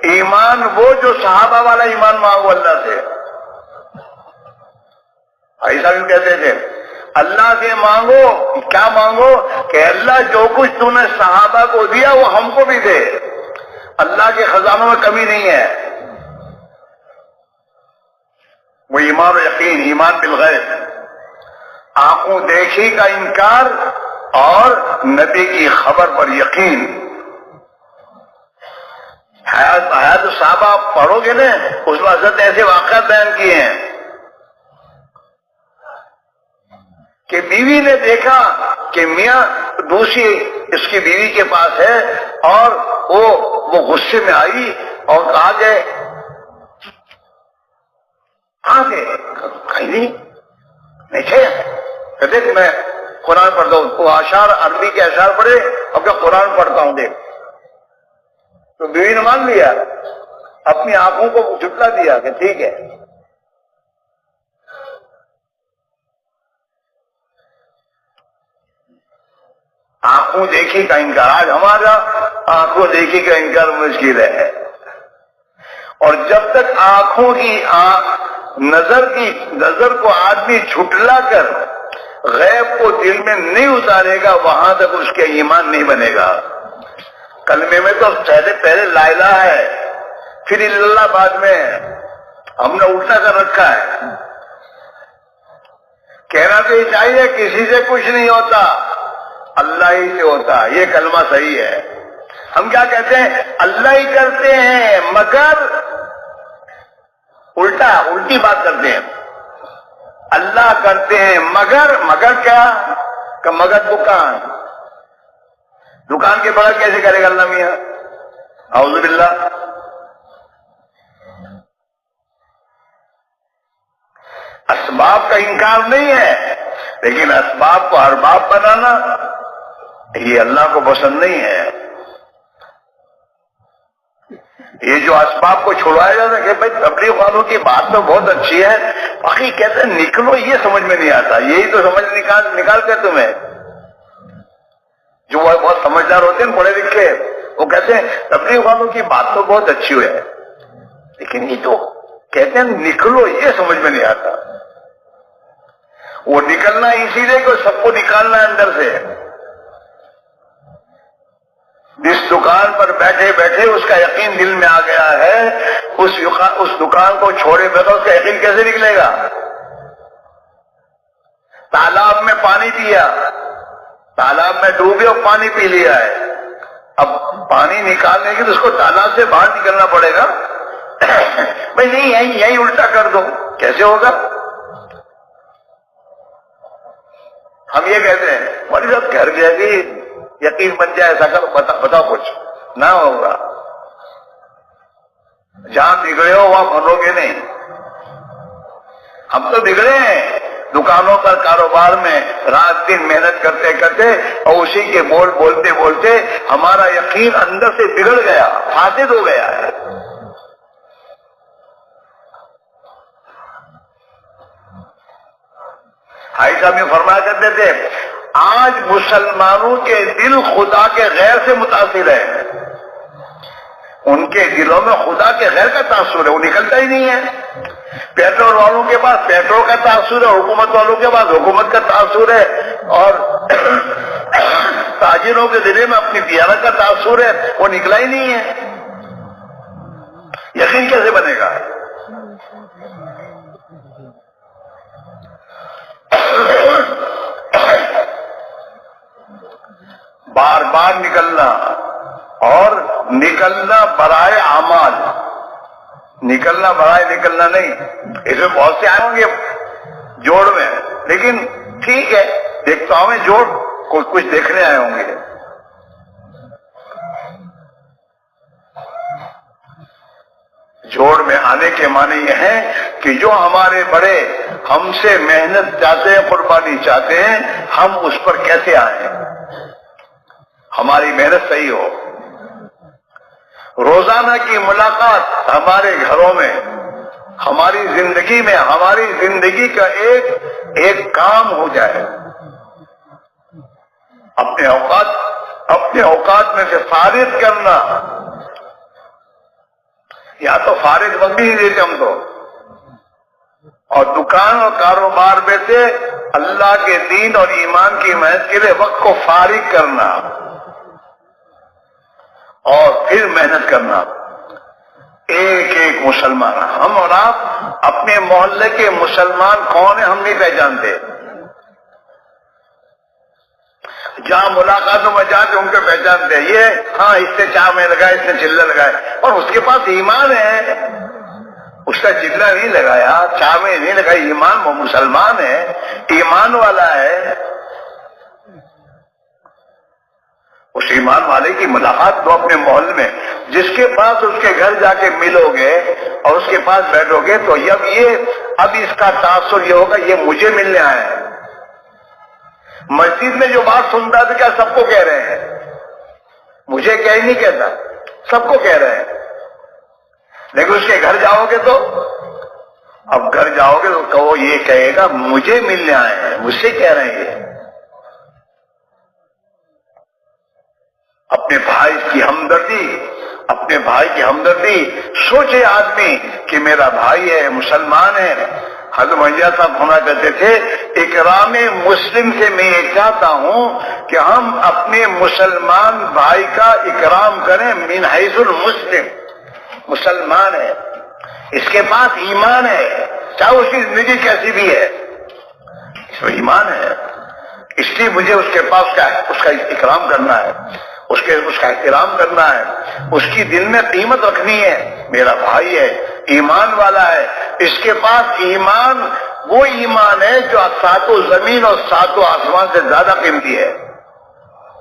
ایمان وہ جو صحابہ والا ایمان مانگو اللہ سے. ایسا بھی کہتے تھے اللہ سے مانگو، کیا مانگو کہ اللہ جو کچھ تو نے صحابہ کو دیا وہ ہم کو بھی دے. اللہ کے خزانوں میں کمی نہیں ہے. وہ ایمان و یقین، ایمان بالغیب. آنکھوں دیکھی کا انکار اور نبی کی خبر پر یقین. حیات صحابہ آپ پڑھو گے نا، اس میں حضرت ایسے واقعات بیان کیے ہیں کہ بیوی نے دیکھا کہ میاں دوسری اس کی بیوی کے پاس ہے، اور وہ غصے میں آئی اور کہا گئے کہاں گئے؟ کہیں نہیں تھے. کہتے کہ میں قرآن پڑھتا ہوں. وہ اشعار عربی کے اشعار پڑھے اور کیا قرآن پڑھتا ہوں دیکھ. تو بیوی نے مان لیا، اپنی آنکھوں کو جھٹلا دیا کہ ٹھیک ہے. آنکھوں دیکھی کا انکار، آج ہمارا آنکھوں دیکھی کا انکار مشکل ہے. اور جب تک آنکھوں کی نظر کو آدمی جھٹلا کر غیب کو دل میں نہیں اتارے گا، وہاں تک اس کے ایمان نہیں بنے گا. کلمے میں تو پہلے لا الہ ہے، پھر اللہ بعد میں. ہم نے الٹا کر رکھا ہے. کہنا تو یہ چاہیے کسی سے کچھ نہیں ہوتا، اللہ ہی سے ہوتا. یہ کلمہ صحیح ہے. ہم کیا کہتے ہیں؟ اللہ ہی کرتے ہیں مگر الٹی بات کرتے ہیں. اللہ کرتے ہیں مگر کیا؟ کہ مگر دکان کے بغیر کیسے کرے گا اللہ میاں؟ اعوذ باللہ. اسباب کا انکار نہیں ہے، لیکن اسباب کو ارباب بنانا یہ اللہ کو پسند نہیں ہے. یہ جو اسباب کو چھڑوایا جاتا ہے کہ بھائی تبلیغ والوں کی بات تو بہت اچھی ہے، باقی کہتے ہیں نکلو، یہ سمجھ میں نہیں آتا. یہی تو سمجھ نکال کے تمہیں جو وہ بہت سمجھدار ہوتے ہیں پڑھے لکھے، وہ کہتے ہیں تبلیغ والوں کی بات تو بہت اچھی ہے، لیکن یہ جو کہتے ہیں نکلو، یہ سمجھ میں نہیں آتا. وہ نکلنا اسی لیے کہ سب کو نکالنا ہے اندر سے. جس دکان پر بیٹھے بیٹھے اس کا یقین دل میں آ گیا ہے، اس دکان کو چھوڑے بغیر اس کا یقین کیسے نکلے گا؟ تالاب میں پانی پیا، تالاب میں ڈوبے اور پانی پی لیا ہے. اب پانی نکالنے کے لیے اس کو تالاب سے باہر نکلنا پڑے گا. بھائی نہیں، یہی الٹا کر دو، کیسے ہوگا؟ ہم یہ کہتے ہیں مولوی صاحب گھر گیا کہ یقین بن جائے، ایسا کرو، بتاؤ کچھ نہ ہوگا. جہاں بگڑے ہو وہاں بنو گے نہیں. ہم تو بگڑے ہیں دکانوں پر، کاروبار میں رات دن محنت کرتے کرتے، اور اسی کے بولتے بولتے ہمارا یقین اندر سے بگڑ گیا، فاسد ہو گیا ہے. بھائی صاحب یہ فرمایا کرتے تھے آج مسلمانوں کے دل خدا کے غیر سے متاثر ہے. ان کے دلوں میں خدا کے غیر کا تاثر ہے، وہ نکلتا ہی نہیں ہے. پیٹرول والوں کے پاس پیٹرول کا تاثر ہے، حکومت والوں کے پاس حکومت کا تاثر ہے، اور تاجروں کے دل میں اپنی دیانت کا تاثر ہے، وہ نکلا ہی نہیں ہے. یقین کیسے بنے گا؟ بار بار نکلنا، اور نکلنا برائے اعمال، نکلنا برائے نکلنا نہیں. اس میں بہت سے آئے ہوں گے جوڑ میں، لیکن ٹھیک ہے دیکھتا ہوں میں جوڑ کچھ دیکھنے آئے ہوں گے. جوڑ میں آنے کے معنی یہ ہے کہ جو ہمارے بڑے ہم سے محنت چاہتے ہیں، قربانی چاہتے ہیں، ہم اس پر کیسے آئیں، ہماری محنت صحیح ہو. روزانہ کی ملاقات ہمارے گھروں میں، ہماری زندگی میں، ہماری زندگی کا ایک کام ہو جائے. اپنے اوقات میں سے فارغ کرنا، یا تو فارغ وقت بھی نہیں دیتے ہم تو، اور دکان اور کاروبار میں سے اللہ کے دین اور ایمان کی محنت کے لیے وقت کو فارغ کرنا اور پھر محنت کرنا. ایک مسلمان، ہم اور آپ اپنے محلے کے مسلمان کون ہیں ہم نہیں پہچانتے. جہاں ملاقاتوں میں جاتے ان کو پہچانتے ہیں، یہ ہاں اس سے چاہ میں لگائے، اس نے چلہ لگائے، اور اس کے پاس ایمان ہے، اس کا چلہ نہیں لگایا، چاہ میں نہیں لگائی، ایمان، وہ مسلمان ہے، ایمان والا ہے۔ اس ایمان والے کی ملاقات تو اپنے محل میں، جس کے پاس اس کے گھر جا کے ملو گے اور اس کے پاس بیٹھو گے تو اب اس کا تاثر یہ ہوگا یہ مجھے ملنے آیا ہے۔ مسجد میں جو بات سنتا تھا کیا سب کو کہہ رہے ہیں؟ مجھے کیا ہی نہیں کہتا، سب کو کہہ رہے ہیں، لیکن اس کے گھر جاؤ گے تو اب گھر جاؤ گے تو وہ یہ کہے گا مجھے ملنے آئے ہیں، مجھ سے کہہ رہے ہیں یہ۔ اپنے بھائی کی ہمدردی، اپنے بھائی کی ہمدردی، سوچے آدمی کہ میرا بھائی ہے، مسلمان ہے۔ حضرت مرزا صاحب ہونا کرتے تھے، اکرام مسلم سے میں یہ چاہتا ہوں کہ ہم اپنے مسلمان بھائی کا اکرام کریں، من حیث المسلم، مسلمان ہے، اس کے پاس ایمان ہے، چاہے اس کی زندگی کیسی بھی ہے، اس میں ایمان ہے، اس لیے مجھے اس کے پاس اس کا اکرام کرنا ہے، اس کا احترام کرنا ہے، اس کی دل میں قیمت رکھنی ہے، میرا بھائی ہے، ایمان والا ہے، اس کے پاس ایمان وہ ایمان ہے جو ساتوں زمین اور ساتوں آسمان سے زیادہ قیمتی ہے،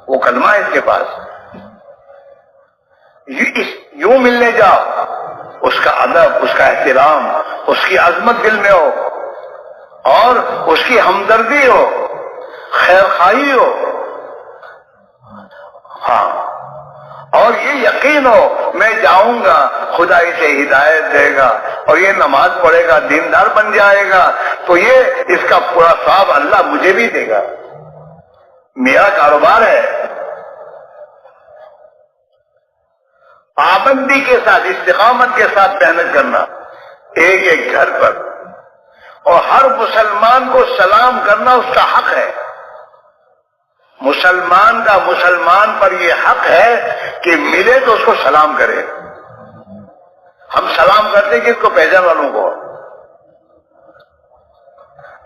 وہ کلمہ ہے اس کے پاس۔ یوں ملنے جاؤ، اس کا ادب، اس کا احترام، اس کی عظمت دل میں ہو، اور اس کی ہمدردی ہو، خیر خواہی ہو، ہاں، اور یہ یقین ہو میں جاؤں گا خدا اسے ہدایت دے گا اور یہ نماز پڑھے گا، دیندار بن جائے گا، تو یہ اس کا پورا ثواب اللہ مجھے بھی دے گا، میرا کاروبار ہے۔ پابندی کے ساتھ، استقامت کے ساتھ محنت کرنا، ایک ایک گھر پر، اور ہر مسلمان کو سلام کرنا اس کا حق ہے۔ مسلمان کا مسلمان پر یہ حق ہے کہ ملے تو اس کو سلام کرے۔ ہم سلام کرتے کہ اس کو پہچان والوں کو،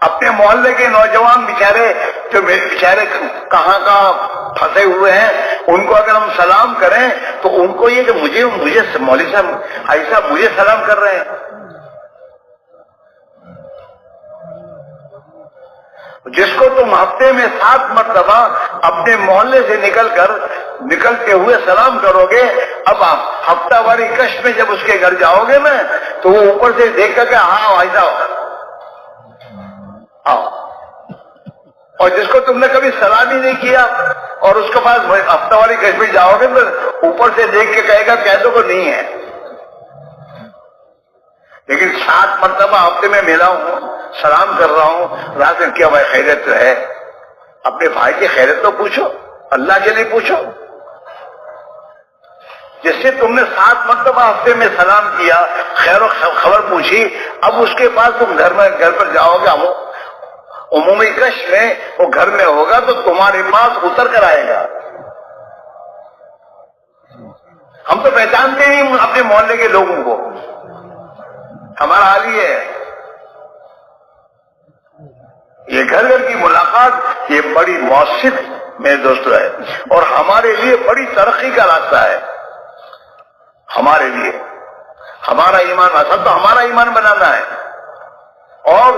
اپنے محلے کے نوجوان بیچارے کہاں پھنسے ہوئے ہیں، ان کو اگر ہم سلام کریں تو ان کو یہ کہ مجھے مولوی صاحب ایسا مجھے سلام کر رہے ہیں۔ جس کو تم ہفتے میں 7 مرتبہ اپنے محلے سے نکلتے ہوئے سلام کرو گے، اب آپ ہفتہ واری کش میں جب اس کے گھر جاؤ گے نا تو وہ اوپر سے دیکھ کر کہ ہاں ایسا آؤ، اور جس کو تم نے کبھی سلام ہی نہیں کیا اور اس کے پاس ہفتہ واری کش میں جاؤ گے تو اوپر سے دیکھ کے کہے گا کیسوں کو نہیں ہے، لیکن 7 مرتبہ ہفتے میں ملا ہوں، سلام کر رہا ہوں، رات میں کیا بھائی خیریت تو ہے؟ اپنے بھائی کی خیریت تو پوچھو، اللہ کے لیے پوچھو۔ جس سے تم نے 7 مرتبہ ہفتے میں سلام کیا، خیر و خبر پوچھی، اب اس کے پاس تم گھر پر جاؤ گے، عمومی کش میں وہ گھر میں ہوگا تو تمہارے پاس اتر کر آئے گا۔ ہم تو پہچانتے نہیں اپنے محلے کے لوگوں کو، ہمارا حال یہ ہے۔ یہ گھر گھر کی ملاقات یہ بڑی مؤثر میرے دوستو ہے، اور ہمارے لیے بڑی ترقی کا راستہ ہے۔ ہمارے لیے ہمارا ایمان، اصل تو ہمارا ایمان بنانا ہے، اور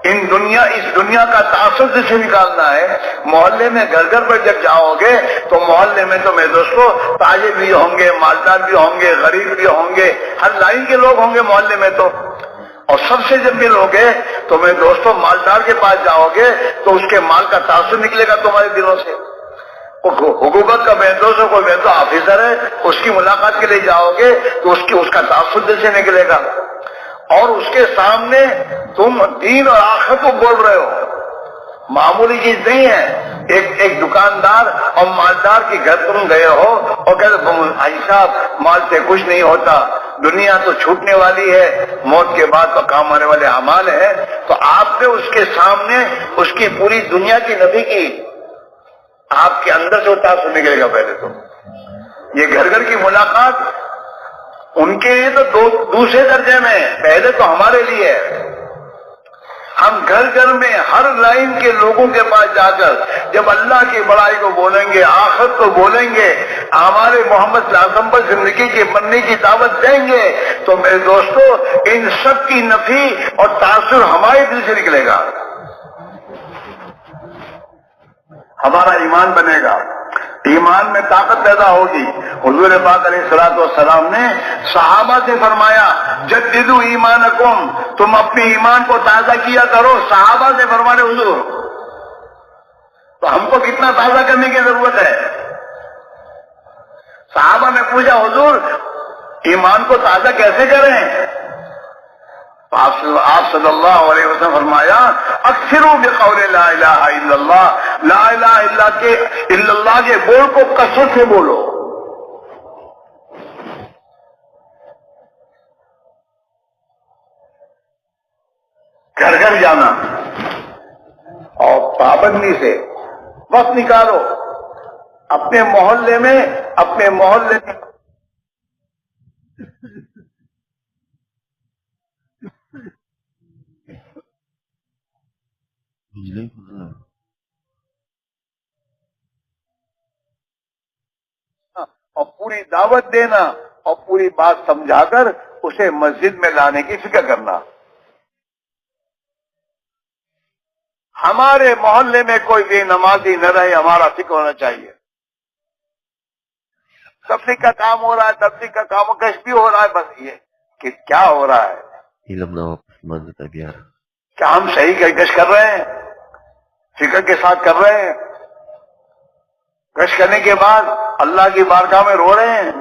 اس دنیا کا تعصب سے نکالنا ہے۔ محلے میں گھر گھر پر جب جاؤ گے تو محلے میں تو میرے دوستو تاجر بھی ہوں گے، مالدار بھی ہوں گے، غریب بھی ہوں گے، ہر لائن کے لوگ ہوں گے محلے میں تو، اور سب سے جب ملو گے تو میرے دوستو مالدار کے پاس جاؤ گے تو اس کے مال کا تعصب نکلے گا تمہارے دلوں سے۔ حکومت کا دوستوں کوئی تو آفیسر ہے، اس کی ملاقات کے لیے جاؤ گے تو اس کا تعصب دل سے نکلے گا، اور اس کے سامنے تم دین اور آخرت کو بول رہے ہو، معمولی چیز نہیں ہے۔ ایک دکاندار اور مالدار کے گھر تم گئے ہو اور کہتے بھائی صاحب مال سے کچھ نہیں ہوتا، دنیا تو چھوٹنے والی ہے، موت کے بعد تو کام آنے والے اعمال ہیں، تو آپ نے اس کے سامنے اس کی پوری دنیا کی نفی کی، آپ کے اندر سے تعصب نکلے گا۔ پہلے تو یہ گھر گھر کی ملاقات ان کے لیے تو دوسرے درجے میں، پہلے تو ہمارے لیے ہے۔ ہم گھر گھر میں ہر لائن کے لوگوں کے پاس جا کر جب اللہ کی بڑائی کو بولیں گے، آخرت کو بولیں گے، ہمارے محمد صلی اللہ علیہ وسلم پر زندگی کے بننے کی دعوت دیں گے، تو میرے دوستو ان سب کی نفی اور تاثر ہمارے دل سے نکلے گا، ہمارا ایمان بنے گا، ایمان میں طاقت پیدا ہوگی۔ حضور پاک علیہ الصلوۃ والسلام نے صحابہ سے فرمایا جددوا ایمانکم، تم اپنے ایمان کو تازہ کیا کرو۔ صحابہ سے فرمانے حضور، تو ہم کو کتنا تازہ کرنے کی ضرورت ہے؟ صحابہ نے پوچھا حضور ایمان کو تازہ کیسے کریں؟ آپ صلی اللہ علیہ وسلم فرمایا اکثروا بقول لا الہ الا اللہ، لا الہ الا اللہ کے بول کو کثرت سے بولو۔ گھر گھر جانا اور پابندی سے وقت نکالو، اپنے محلے میں اور پوری دعوت دینا اور پوری بات سمجھا کر اسے مسجد میں لانے کی فکر کرنا۔ ہمارے محلے میں کوئی بے نمازی نہ رہے، ہمارا فکر ہونا چاہیے۔ تبلیغ کا کام ہو رہا ہے، تبلیغ کا کام کش بھی ہو رہا ہے، بس یہ کہ کیا ہو رہا ہے، کیا ہم صحیح کش کر رہے ہیں، فکر کے ساتھ کر رہے ہیں؟ کش کرنے کے بعد اللہ کی بارگاہ میں رو رہے ہیں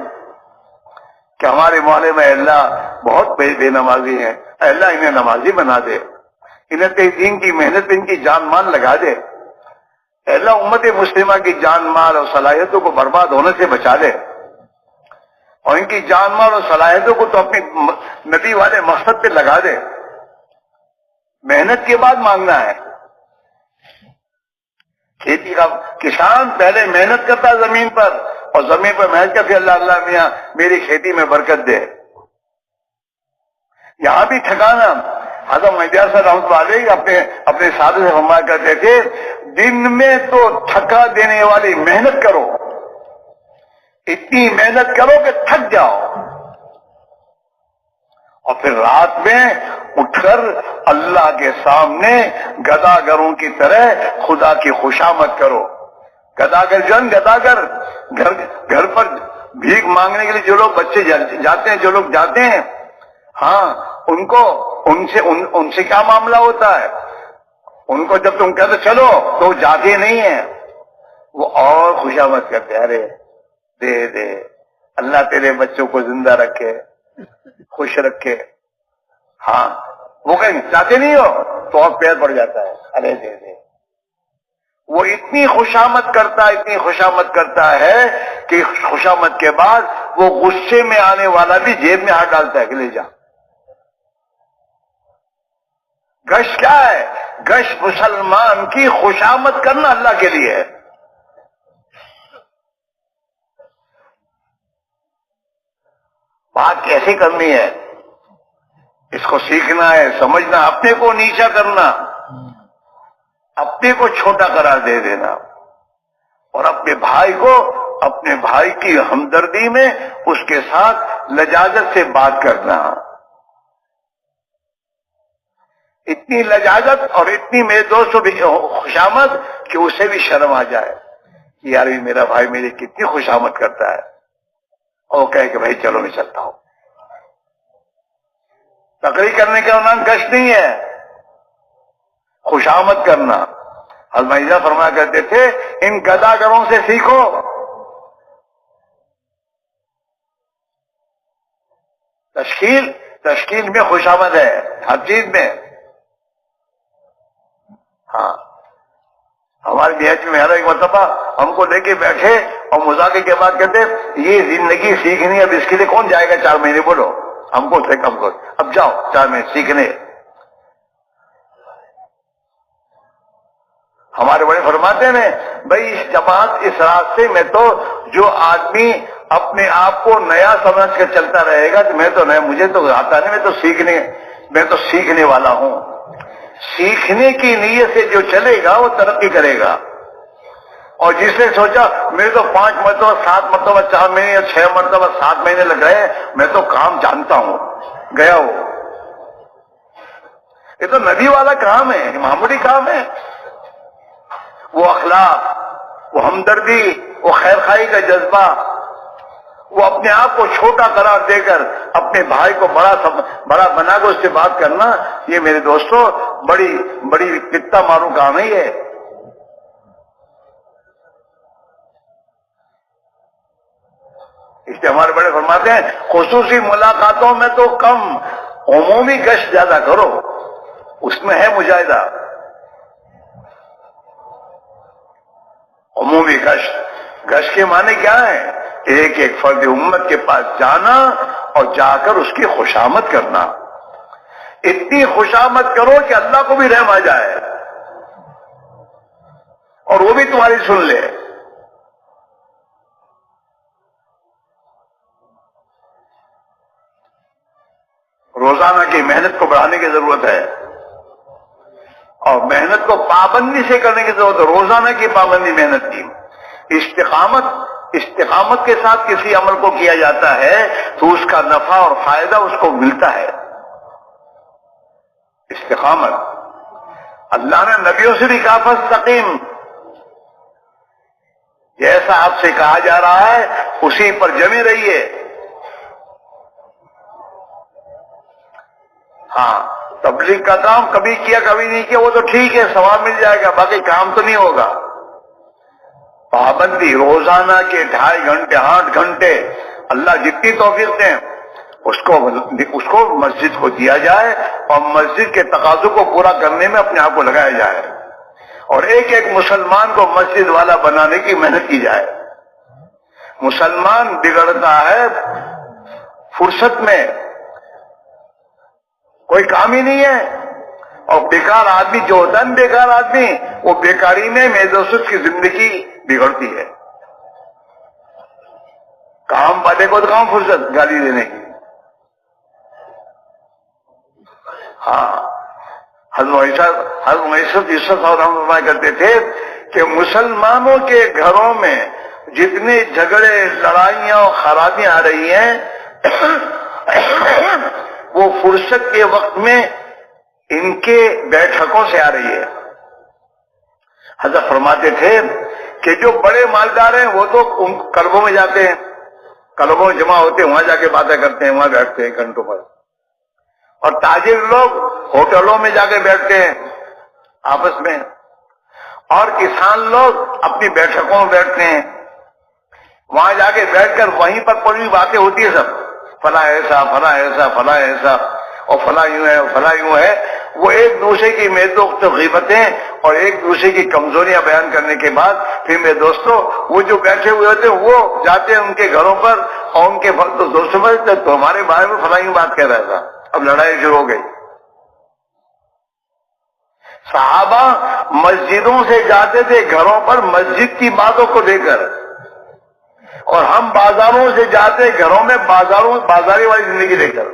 کہ ہمارے محلے میں اللہ بہت بے نمازی ہیں، اللہ انہیں نمازی بنا دے، انہیں دین کی محنت پہ ان کی جان مال لگا دے، اللہ امت مسلمہ کی جان مال اور صلاحیتوں کو برباد ہونے سے بچا دے، اور ان کی جان مال اور صلاحیتوں کو تو اپنی نبی والے مقصد پہ لگا دے۔ محنت کے بعد مانگنا ہے۔ کھیتی کا کسان پہلے محنت کرتا ہے زمین پر، اور زمین پر محنت کر کے اللہ میاں میری کھیتی میں برکت دے۔ یہاں بھی ٹھکانا، حضرت مہدیار صاحب رحمۃ اللہ علیہ اپنے ساتھ سے فرمایا کرتے تھے دن میں تو تھکا دینے والی محنت کرو، اتنی محنت کرو کہ تھک جاؤ، اور پھر رات میں اٹھ کر اللہ کے سامنے گداگروں کی طرح خدا کی خوشامد کرو۔ گداگر گھر پر بھیک مانگنے کے لیے جو لوگ بچے جاتے ہیں، جو لوگ جاتے ہیں، ہاں ان سے کیا معاملہ ہوتا ہے؟ ان کو جب تم کہتے چلو تو وہ جاتے نہیں ہیں، وہ اور خوشامد کرتے، ارے دے اللہ تیرے بچوں کو زندہ رکھے، خوش رکھے۔ ہاں وہ کہیں چاہتے نہیں ہو تو اور پیر پڑ جاتا ہے، ارے دے وہ اتنی خوشامد کرتا ہے کہ خوشامد کے بعد وہ غصے میں آنے والا بھی جیب میں ہاتھ ڈالتا ہے کہ لے جا۔ گش کیا ہے؟ گش مسلمان کی خوشامد کرنا اللہ کے لیے ہے۔ بات کیسے کرنی ہے، اس کو سیکھنا ہے، سمجھنا، اپنے کو نیچا کرنا، اپنے کو چھوٹا قرار دے دینا، اور اپنے بھائی کی ہمدردی میں اس کے ساتھ لجاجت سے بات کرنا۔ اتنی لجاجت اور اتنی میرے دوستوں بھی خوشامد کہ اسے بھی شرم آ جائے، یار میرا بھائی میری کتنی خوشامد کرتا ہے، اور کہے کہ بھائی چلو میں چلتا ہوں۔ تقریر کرنے کا نام گشت نہیں ہے، خوشامد کرنا۔ حضرت فرمایا کرتے تھے ان گداگروں سے سیکھو، تشکیل میں خوشامد ہے، ہر چیز میں۔ ہاں ہمارے دیہات میں ایک مرتبہ ہم کو لے کے بیٹھے اور مذاکرے کے بعد کہتے یہ زندگی سیکھنی، اب اس کے لیے کون جائے گا 4 مہینے؟ بولو ہم کو اب جاؤ 4 مہینے سیکھنے۔ ہمارے بڑے فرماتے ہیں بھائی اس جماعت اس راستے میں تو جو آدمی اپنے آپ کو نیا سمجھ کر چلتا رہے گا کہ میں تو نیا، مجھے تو آتا نہیں، میں تو سیکھنے والا ہوں۔ سیکھنے کی نیت سے جو چلے گا وہ ترقی کرے گا، اور جس نے سوچا میرے تو 5 مرتبہ 7 مرتبہ 4 مہینے یا 6 مرتبہ 7 مہینے لگ گئے، میں تو کام جانتا ہوں، گیا وہ، یہ تو نبی والا کام ہے، معمولی کام ہے۔ وہ اخلاق، وہ ہمدردی، وہ خیر خواہی کا جذبہ، وہ اپنے آپ کو چھوٹا قرار دے کر اپنے بھائی کو بڑا بنا کر اس سے بات کرنا، یہ میرے دوستوں بڑی کتنا مارو کام ہے یہ۔ اس لیے ہمارے بڑے فرماتے ہیں خصوصی ملاقاتوں میں تو کم، عمومی گشت زیادہ کرو، اس میں ہے مجاہدہ۔ عمومی گشت کے معنی کیا ہے؟ ایک ایک فرد امت کے پاس جانا اور جا کر اس کی خوشامد کرنا، اتنی خوشامد کرو کہ اللہ کو بھی رحم آ جائے اور وہ بھی تمہاری سن لے۔ روزانہ کی محنت کو بڑھانے کی ضرورت ہے، اور محنت کو پابندی سے کرنے کی ضرورت ہے، روزانہ کی پابندی محنت کی۔ استقامت کے ساتھ کسی عمل کو کیا جاتا ہے تو اس کا نفع اور فائدہ اس کو ملتا ہے۔ استقامت، اللہ نے نبیوں سے بھی کہا فاستقیم، جیسا آپ سے کہا جا رہا ہے اسی پر جمے رہیے۔ ہاں، تبلیغ کا کام کبھی کیا کبھی نہیں کیا وہ تو ٹھیک ہے، ثواب مل جائے گا، باقی کام تو نہیں ہوگا۔ پابندی روزانہ کے 2.5 گھنٹے 8 گھنٹے اللہ جتنی توفیق دیں اس کو مسجد کو دیا جائے، اور مسجد کے تقاضوں کو پورا کرنے میں اپنے آپ کو لگایا جائے، اور ایک ایک مسلمان کو مسجد والا بنانے کی محنت کی جائے۔ مسلمان بگڑتا ہے فرصت میں، کوئی کام ہی نہیں ہے، اور بیکار آدمی جو ہوتا ہے بیکار آدمی، وہ بیکاری میں میرے دوست کی زندگی بگڑتی ہے۔ کام والے کو تو کام فرصت گالی دینے کی۔ ہاں، حضرت معیشت عزت اور رحمۃ کرتے تھے کہ مسلمانوں کے گھروں میں جتنے جھگڑے لڑائیاں اور خرابیاں آ رہی ہیں وہ فرصت کے وقت میں ان کے بیٹھکوں سے آ رہی ہے۔ حضرت فرماتے تھے کہ جو بڑے مالدار ہیں وہ تو کلبوں میں جاتے ہیں، کلبوں میں جمع ہوتے ہیں، وہاں جا کے باتیں کرتے ہیں، وہاں بیٹھتے ہیں گھنٹوں پر، اور تاجر لوگ ہوٹلوں میں جا کے بیٹھتے ہیں آپس میں، اور کسان لوگ اپنی بیٹھکوں میں بیٹھتے ہیں، وہاں جا کے بیٹھ کر وہیں پر پوری باتیں ہوتی ہے، سب فلاں ایسا فلاں ایسا فلاں ایسا اور فلاں یوں ہے فلاں یوں ہے۔ وہ ایک دوسرے کی میزوں غیبتیں اور ایک دوسرے کی کمزوریاں بیان کرنے کے بعد پھر میرے دوستوں وہ جو بیٹھے ہوئے ہوتے ہیں وہ جاتے ہیں ان کے گھروں پر، اور ان کے دوستوں پر تو ہمارے بارے میں فلاں یوں بات کہہ رہا تھا، اب لڑائی شروع ہو گئی۔ صحابہ مسجدوں سے جاتے تھے گھروں پر مسجد کی باتوں کو لے کر، اور ہم بازاروں سے جاتے گھروں میں بازاری والی زندگی لے کر۔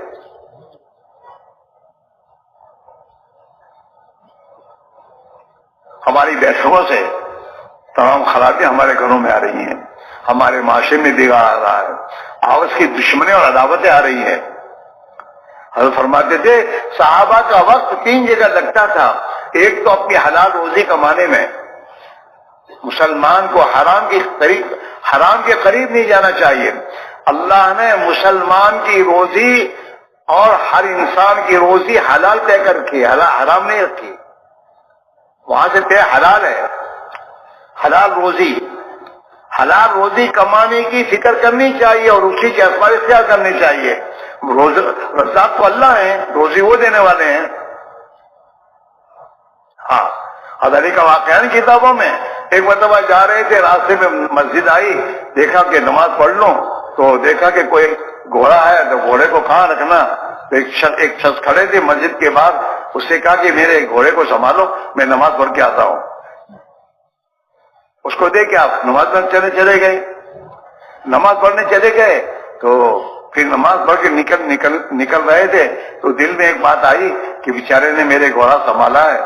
ہماری بیٹھکوں سے تمام خرابیاں ہمارے گھروں میں آ رہی ہیں، ہمارے معاشرے میں بگاڑ آ رہا ہے، آپس کی دشمنی اور عداوتیں آ رہی ہیں۔ حضرت فرماتے تھے صحابہ کا وقت 3 جگہ لگتا تھا، ایک تو اپنی حلال روزی کمانے میں، مسلمان کو حرام کے قریب نہیں جانا چاہیے۔ اللہ نے مسلمان کی روزی اور ہر انسان کی روزی حلال طے کر رکھی، حرام نہیں رکھی، وہاں سے طے حلال ہے۔ حلال روزی کمانے کی فکر کرنی چاہیے اور اسی کے اسباب اختیار کرنی چاہیے۔ رزاق تو اللہ ہیں، روزی وہ دینے والے ہیں۔ ہاں، حضرت کا واقعہ ہے کتابوں میں، ایک مرتبہ جا رہے تھے، راستے میں مسجد آئی، دیکھا کہ نماز پڑھ لوں، تو دیکھا کہ کوئی گھوڑا ہے تو گھوڑے کو کہاں رکھنا، تو ایک شخص کھڑے تھے مسجد کے بعد، اس سے کہا کہ میرے گھوڑے کو سنبھالو، میں نماز پڑھ کے آتا ہوں۔ اس کو دیکھ کے آپ نماز پڑھنے چلے گئے، نماز پڑھنے چلے گئے تو پھر نماز پڑھ کے نکل رہے تھے تو دل میں ایک بات آئی کہ بیچارے نے میرے گھوڑا سنبھالا ہے،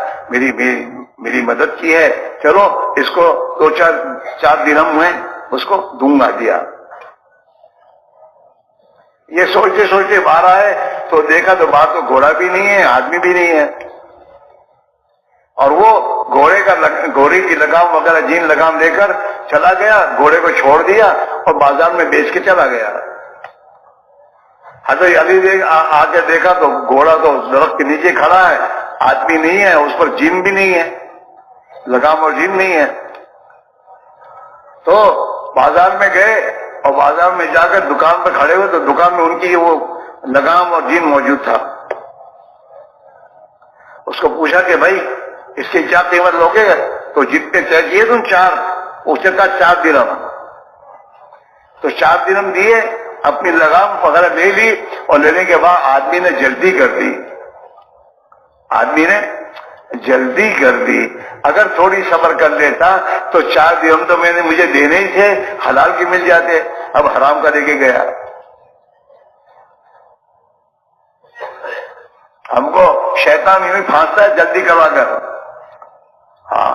میری مدد کی ہے، چلو اس کو 2-4 درہم ہوئے اس کو دوں گا دیا۔ یہ سوچتے سوچتے باہر آئے تو دیکھا تو باہر تو گھوڑا بھی نہیں ہے، آدمی بھی نہیں ہے، اور وہ گھوڑے کی لگام وغیرہ جین لگام لے کر چلا گیا، گھوڑے کو چھوڑ دیا اور بازار میں بیچ کے چلا گیا۔ حضرت علی آ کے دیکھا تو گھوڑا تو درخت کے نیچے کھڑا ہے، آدمی نہیں ہے، اس پر جن بھی نہیں ہے، لگام اور جن نہیں ہے۔ تو بازار میں گئے اور بازار میں جا کر دکان پر کھڑے ہوئے تو دکان میں ان کی وہ لگام اور جن موجود تھا۔ اس کو پوچھا کہ بھائی اس کی کیا قیمت لوگے؟ تو جتنے چاہیے تم 4، اس سے کہا 4 درہم۔ تو 4 درہم دیے، اپنی لگام وغیرہ لے لی، اور لینے کے بعد آدمی نے جلدی کر دی۔ اگر تھوڑی صبر کر لیتا تو 4 درہم تو مجھے دینے ہی تھے، حلال کے مل جاتے، اب حرام کا لے کے گیا۔ ہم کو شیطان یوں ہی پھانستا ہے جلدی کروا کر۔ ہاں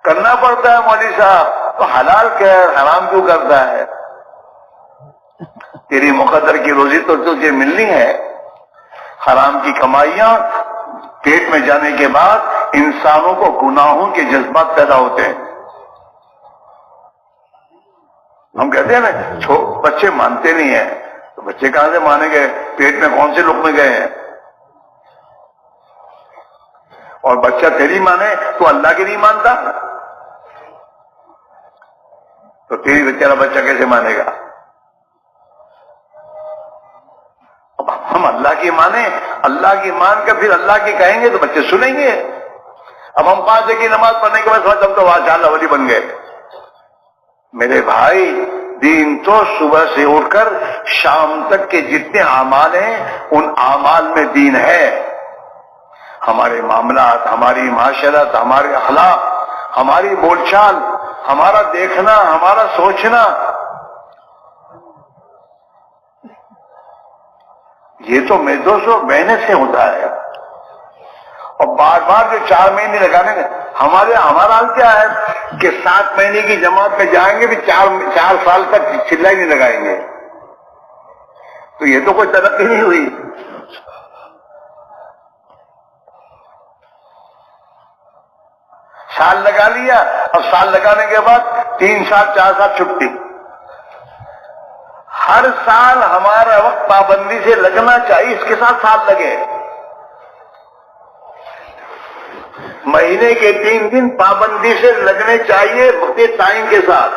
کرنا پڑتا ہے مولوی صاحب، تو حلال کیا ہے، حرام کیوں کرتا ہے؟ تیری مقدر کی روزی تو تجھے ملنی ہے۔ حرام کی کمائیاں پیٹ میں جانے کے بعد انسانوں کو گناہوں کے جذبات پیدا ہوتے ہیں۔ ہم کہتے ہیں نا بچے مانتے نہیں ہیں، تو بچے کہاں سے مانیں گے؟ پیٹ میں کون سے لقمے گئے ہیں؟ اور بچہ تیری مانے تو اللہ کی نہیں مانتا، تو تیری بیچارہ بچہ کیسے مانے گا؟ اب ہم اللہ کی مانیں، اللہ کی مان کر پھر اللہ کی کہیں گے تو بچے سنیں گے۔ اب ہم 5 کی نماز پڑھنے کے بعد ہم تو ماشاءاللہ ولی بن گئے۔ میرے بھائی، دین تو صبح سے اٹھ کر شام تک کے جتنے اعمال ہیں ان اعمال میں دین ہے۔ ہمارے معاملات، ہماری معاشرت، ہمارے اخلاق، ہماری بول چال، ہمارا دیکھنا، ہمارا سوچنا، یہ تو محنت سے ہوتا ہے۔ اور بار بار جو 4 مہینے لگانے گے، ہمارا حال کیا ہے کہ 7 مہینے کی جماعت میں جائیں گے بھی 4 سال تک چلا ہی نہیں لگائیں گے، تو یہ تو کوئی ترقی نہیں ہوئی۔ سال لگا لیا، اب سال لگانے کے بعد 3 سال 4 سال چھٹی۔ ہر سال ہمارا وقت پابندی سے لگنا چاہیے، اس کے ساتھ سال لگے۔ مہینے کے 3 دن پابندی سے لگنے چاہیے وقت ٹائم کے ساتھ۔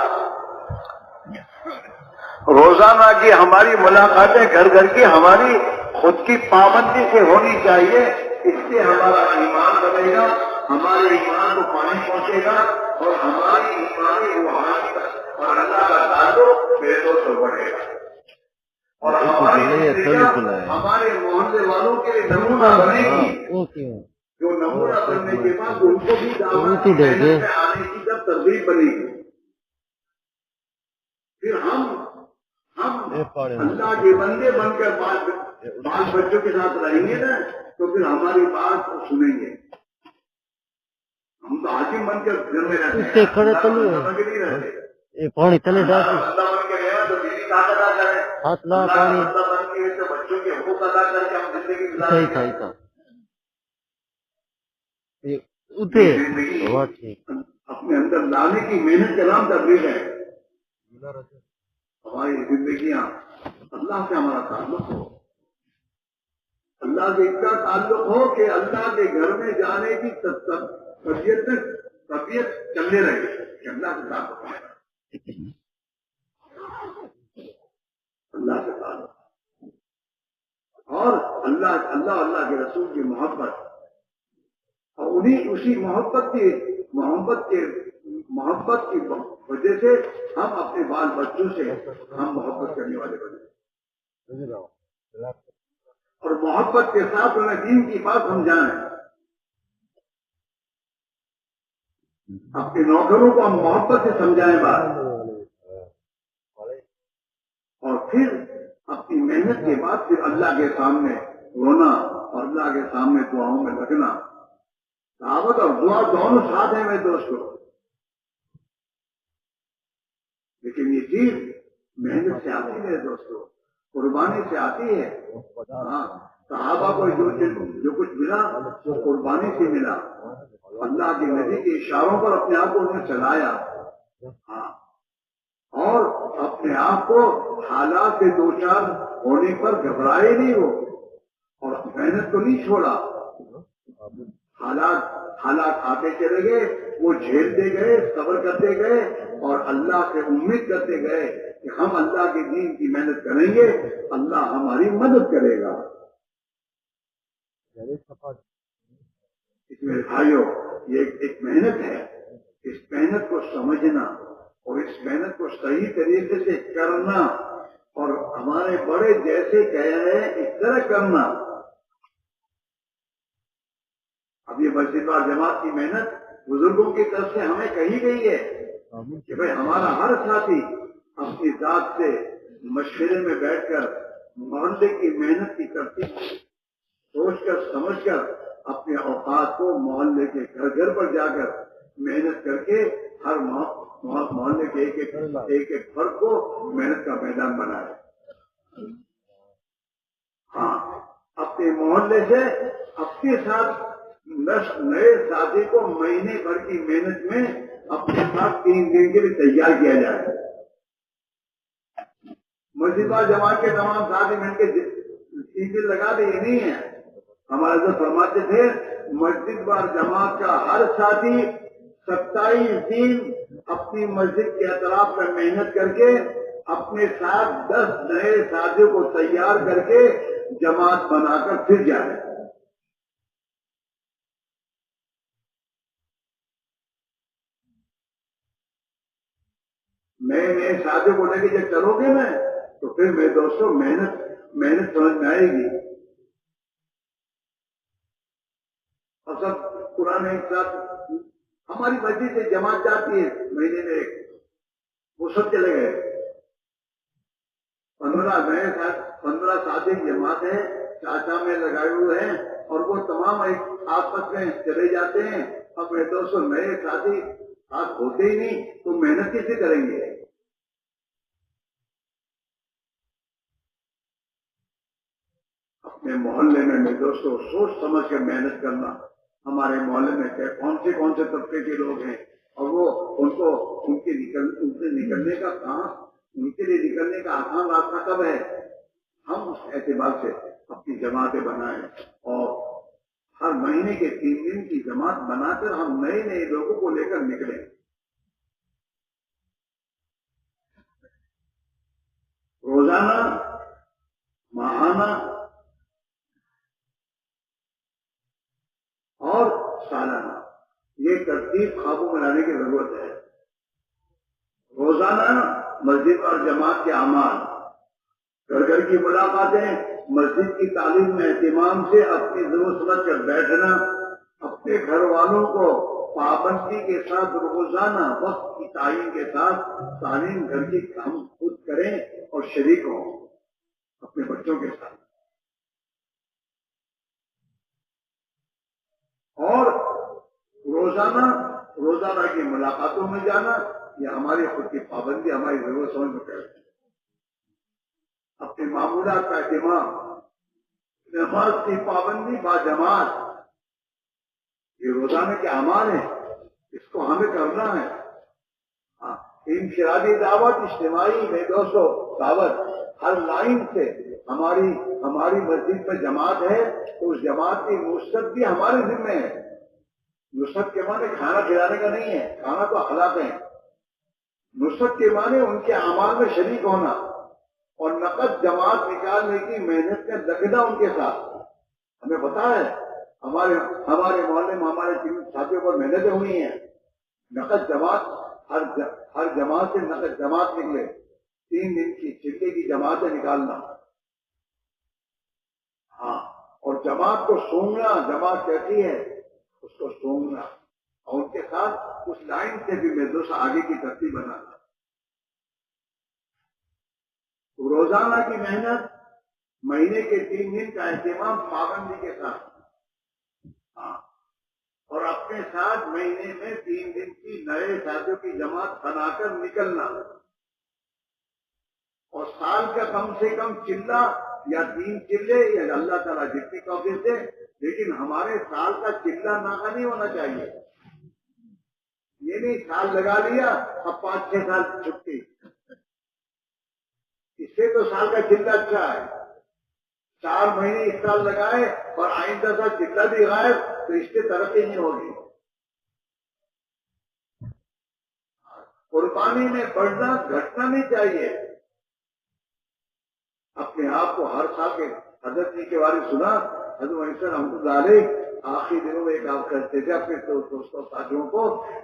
روزانہ کی ہماری ملاقاتیں گھر کی ہماری خود کی پابندی سے ہونی چاہیے، اس سے ہمارا ایمان بنے گا، ہمارے ایمان کو پانی پہنچے گا، اور ہماری ایمانی روحانی اور اللہ کا تعلق بے دوست بڑھے گا، اور ہمارے محلے والوں کے نمونہ بنے گی، جو نمونہ بننے کے بعد ان کو بھی دعوت میں آنے کی جب ترغیب بنے گی، پھر ہم اللہ کے بندے بن کر بال بچوں کے ساتھ رہیں گے نا، تو پھر ہماری بات سنیں گے۔ ہم تو حاکم بن کر گھر میں رہتے ہیں، پانی چلے جاتے اللہ بن کے رہے تو بیوی کا ادا کریں، ہاتھ لا پانی اللہ بن کے تو بچوں کے حقوق ادا کر کے ہم زندگی گزاریں گے۔ اپنے اندر لانے کی محنت کا نام تبلیغ ہے۔ ہماری زندگیاں اللہ سے ہمارا تعلق ہو، اللہ سے اتنا تعلق ہو کہ اللہ کے گھر میں جانے کی طبیعت چلنے رہے کہ اللہ سے تعلق ہے، اللہ سے تعلق، اور اللہ کے رسول کی محبت، اور اسی محبت کی وجہ سے ہم اپنے بال بچوں سے ہم محبت کرنے والے بنے، اور محبت کے ساتھ انہیں دین کی بات سمجھائیں۔ اپنے نوکروں کو ہم محبت سے سمجھائیں بات، اور پھر محنت کے بعد پھر اللہ کے سامنے رونا اور اللہ کے سامنے دعاؤں میں لگنا. دعوت اور دعا دونوں ساتھ ہیں میرے دوستوں. لیکن یہ چیز محنت سے آتی ہے میرے دوستوں, قربانی سے آتی ہے. ہاں, صحابہ کو جو کچھ ملا وہ قربانی سے ملا. اللہ کے نبی کے اشاروں پر اپنے آپ کو انہوں نے چلایا. ہاں, اور اپنے آپ کو حالات سے دو چار ہونے پر گھبرائے نہیں وہ, اور محنت کو نہیں چھوڑا. حالات آتے چلے گئے, وہ جھیلتے گئے, صبر کرتے گئے, اور اللہ سے امید کرتے گئے کہ ہم اللہ کے دین کی محنت کریں گے, اللہ ہماری مدد کرے گا. اس میں بھائیوں یہ ایک محنت ہے. اس محنت کو سمجھنا اور اس محنت کو صحیح طریقے سے کرنا, اور ہمارے بڑے جیسے کہہ رہے ہیں اس طرح کرنا. اب یہ مسجد اور جماعت کی محنت بزرگوں کی طرف سے ہمیں کہی گئی ہے کہ بھئی ہمارا ہر ساتھی اپنی ذات سے مشورے میں بیٹھ کر محلے کی محنت کی ترتیب سوچ کر سمجھ کر اپنے اوقات کو محلے کے گھر گھر پر جا کر محنت کر کے ہر محلے کے ایک ایک فرد کو محنت کا میدان بنائے. ہاں, اپنے محلے سے اپنے ساتھ نئے ساتھی کو مہینے بھر کی محنت میں اپنے ساتھ 3 دن کے لیے تیار کیا جائے. مسجد و جماعت کے تمام ساتھی مل کے 3 دن لگا دے, یہ نہیں ہے. ہمارے تو فرماتے تھے مسجد و جماعت کا ہر ساتھی 27 دن اپنی مسجد کے اطراف میں محنت کر کے اپنے ساتھ 10 نئے ساتھیوں کو تیار کر کے جماعت بنا کر پھر جائے. نئے ساتھیوں کو لے کے جب چلو گے میں تو پھر میرے دوستوں محنت سمجھ میں آئے گی. اور سب قرآن ایک ساتھ ہماری مسجد سے جماعت جاتی ہے مہینے میں ایک, وہ سب چلے گئے. 15 ساتھی جماعت ہے, چاچا میں لگائے ہوئے ہیں, اور وہ تمام ایک آپس میں چلے جاتے ہیں. اب میرے دوستوں نئے ساتھی ساتھ ہوتے ہی نہیں تو محنت کیسے کریں گے؟ اپنے محلے میں میرے دوستوں سوچ سمجھ کر محنت کرنا. ہمارے محلے میں کون سے طبقے کے لوگ ہیں, اور وہ ان کے نکلنے کا کہاں, ان کے لیے نکلنے کا آسان راستہ کب ہے. ہم اس اعتبار سے اپنی جماعتیں بنائیں, اور ہر مہینے کے 3 دن کی جماعت بنا کر ہم نئے لوگوں کو لے کر نکلیں. روزانہ, ماہانہ اور سالانہ یہ ترتیب قابو میں لانے کی ضرورت ہے. روزانہ مسجد اور جماعت کے اعمال, گھر کی ملاقاتیں, مسجد کی تعلیم میں اہتمام سے اپنی ضرورت سمجھ کر بیٹھنا, اپنے گھر والوں کو پابندی کے ساتھ روزانہ وقت کی تعین کے ساتھ تعلیم گھر کی ہم خود کریں اور شریک ہوں اپنے بچوں کے ساتھ. اور روزانہ کی ملاقاتوں میں جانا, یہ ہماری خود کی پابندی, ہماری ضرورت سمجھ میں کریں. اپنے معمولات کا اہتمام, نماز کی پابندی با جماعت, یہ روزانہ کے اعمال ہیں, اس کو ہمیں کرنا ہے. انفرادی دعوت, اجتماعی میں دوستوں دعوت, ہر لائن سے ہماری مسجد میں جماعت ہے تو اس جماعت کی نصرت بھی ہمارے ذمہ ہے. نصرت کے معنی کھانا کھلانے کا نہیں ہے, کھانا تو اخلاق ہے. نصرت کے معنی ان کے اعمال میں شریک ہونا اور نقد جماعت نکالنے کی محنت میں لگنا ان کے ساتھ. ہمیں پتا ہے ہمارے محلے میں ہمارے 3 ساتھیوں پر محنتیں ہوئی ہیں. نقد جماعت, ہر جماعت سے نقد جماعت نکلے, 3 دن کی چھٹے کی جماعتیں نکالنا. ہاں, اور جماعت کو سونگنا, جماعت کہتی ہے اس کو سونگنا, اور ان کے ساتھ اس لائن سے بھی محدود آگے کی ترتیب بنانا. روزانہ کی محنت مہینے کے 3 دن کا اہتمام پابندی کے ساتھ، ہاں، اور اپنے ساتھ مہینے میں 3 دن کی نئے ساتھیوں کی جماعت بنا کر نکلنا، اور سال کا کم سے کم چلہ یا 3 چلے یا اللہ تعالیٰ جتنی توفیق دے، لیکن ہمارے سال کا چلہ ناکا نہیں ہونا چاہیے. یہ نہیں سال لگا لیا اب 5-6 سال چھٹی، اس سے تو سال کا چلہ اچھا ہے. 4 مہینے اس سال لگائے اور آئندہ سال چلہ بھی غائب تو اس سے ترقی نہیں ہوگی. قربانی میں بڑھنا گھٹنا نہیں چاہیے. اپنے آپ کو ہر سال کے حضرت جی کے بارے سنا، حضرت وحید رحمۃ اللہ علیہ آخری دنوں میں کام کرتے تھے اپنے دوستوں ساتھیوں کو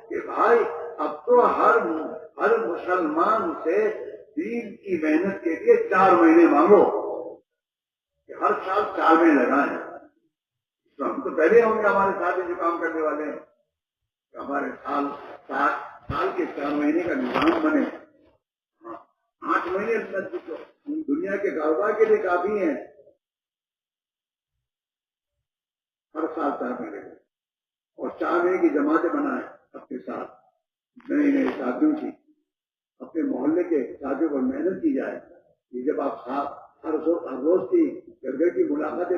کہ بھائی اب تو ہر مسلمان سے دین کی محنت کے لیے 4 مہینے مانگو، کہ ہر سال 4 مہینے لگائیں. تو ہم تو پہلے ہوں گے ہمارے ساتھی جو کام کرنے والے ہیں کہ ہمارے سال کے 4 مہینے کا نظام بنے. 8 مہینے دنیا کے کاروبار کے لیے کافی ہیں، ہر سال 4 مہینے اور 4 مہینے کی جماعتیں بنائیں اپنے ساتھ نئے ساتھیوں کی، اپنے محلے کے ساتھیوں پر محنت کی جائے. یہ جب آپ ہر روز کی گھر کی ملاقاتیں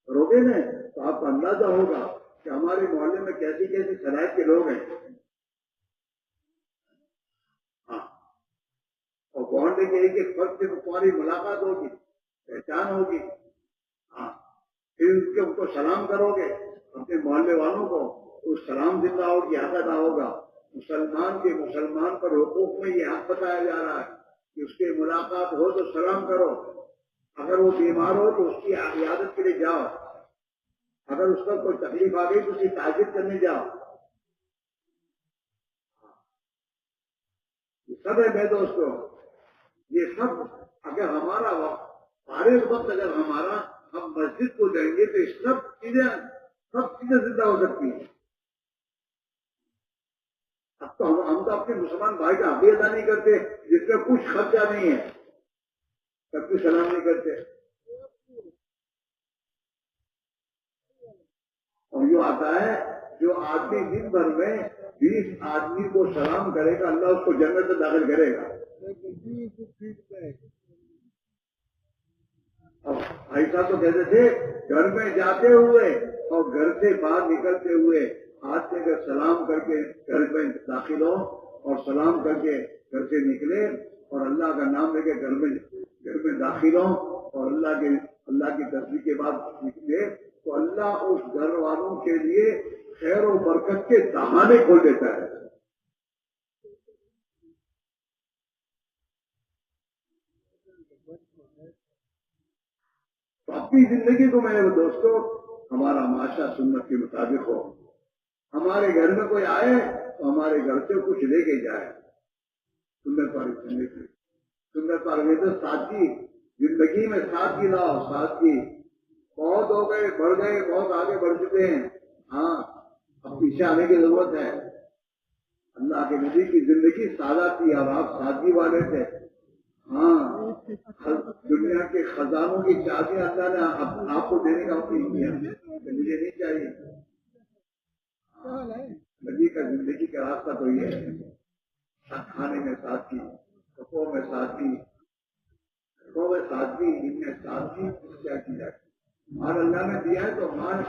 کرو گے نا تو آپ کو اندازہ ہوگا کہ ہمارے محلے میں کیسی کیسی صلاحیت کے لوگ ہیں. اور گوانڈے کے ایک فرد سے تمہاری ملاقات ہوگی، پہچان ہوگی. ہاں، پھر ان کو سلام کرو گے اپنے محلے والوں کو، تو سلام زندہ ہوگی، حق ادا ہوگا. مسلمان پر حقوق میں یہ حق بتایا جا رہا ہے کہ اس کی ملاقات ہو تو سلام کرو، اگر وہ بیمار ہو تو اس کی عیادت کے لیے جاؤ، اگر اس پر کوئی تکلیف آ گئی تو اس کی تعزیت کرنے جاؤ. یہ سب ہے میرے دوستوں، یہ سب اگر ہمارا فارغ وقت اگر ہم مسجد کو دیں گے تو سب چیزیں زندہ ہو سکتی ہیں. اب تو ہم تو اپنے مسلمان بھائی کا حق ادا نہیں کرتے جس کا کچھ خرچہ نہیں ہے، سب کی سلام نہیں کرتے. اور یہ آتا ہے جو آدمی دن بھر میں 20 آدمی کو سلام کرے گا اللہ اس کو جنت میں داخل کرے گا. بھائی صاحب تو کہتے تھے گھر میں جاتے ہوئے اور گھر سے باہر نکلتے ہوئے ہاتھ سے اگر سلام کر کے گھر میں داخل ہو اور سلام کر کے گھر سے نکلے اور اللہ کا نام لے کے گھر میں داخل ہو اور اللہ کی تصویر کے بعد نکلے تو اللہ اس گھر والوں کے لیے خیر و برکت کے دہانے کھول دیتا ہے. تو اپنی زندگی کو میرے دوستوں ہمارا معاشرہ سنت کے مطابق ہو. ہمارے گھر میں کوئی آئے تو ہمارے گھر سے کچھ لے کے جائے. سنت پر زندگی، سنت پر سادگی، زندگی میں سادگی لاؤ. سادگی بہت ہو گئے، بڑھ گئے، بہت آگے بڑھ چکے ہیں. ہاں، اب پیچھے آنے کی ضرورت ہے. اللہ کے نبی کی زندگی سادہ تھی اور آپ سادگی والے تھے. ہاں، دنیا کے خزانوں کی چابیاں اللہ نے آپ کو دینے کا حکم کیا، مجھے نہیں چاہیے. نبی کا زندگی کا راستہ تو یہ ہے، کھانے میں سادگی، کپڑوں میں سادگی، ان میں سادگی کیا کی جائے. مال اللہ نے دیا ہے تو مال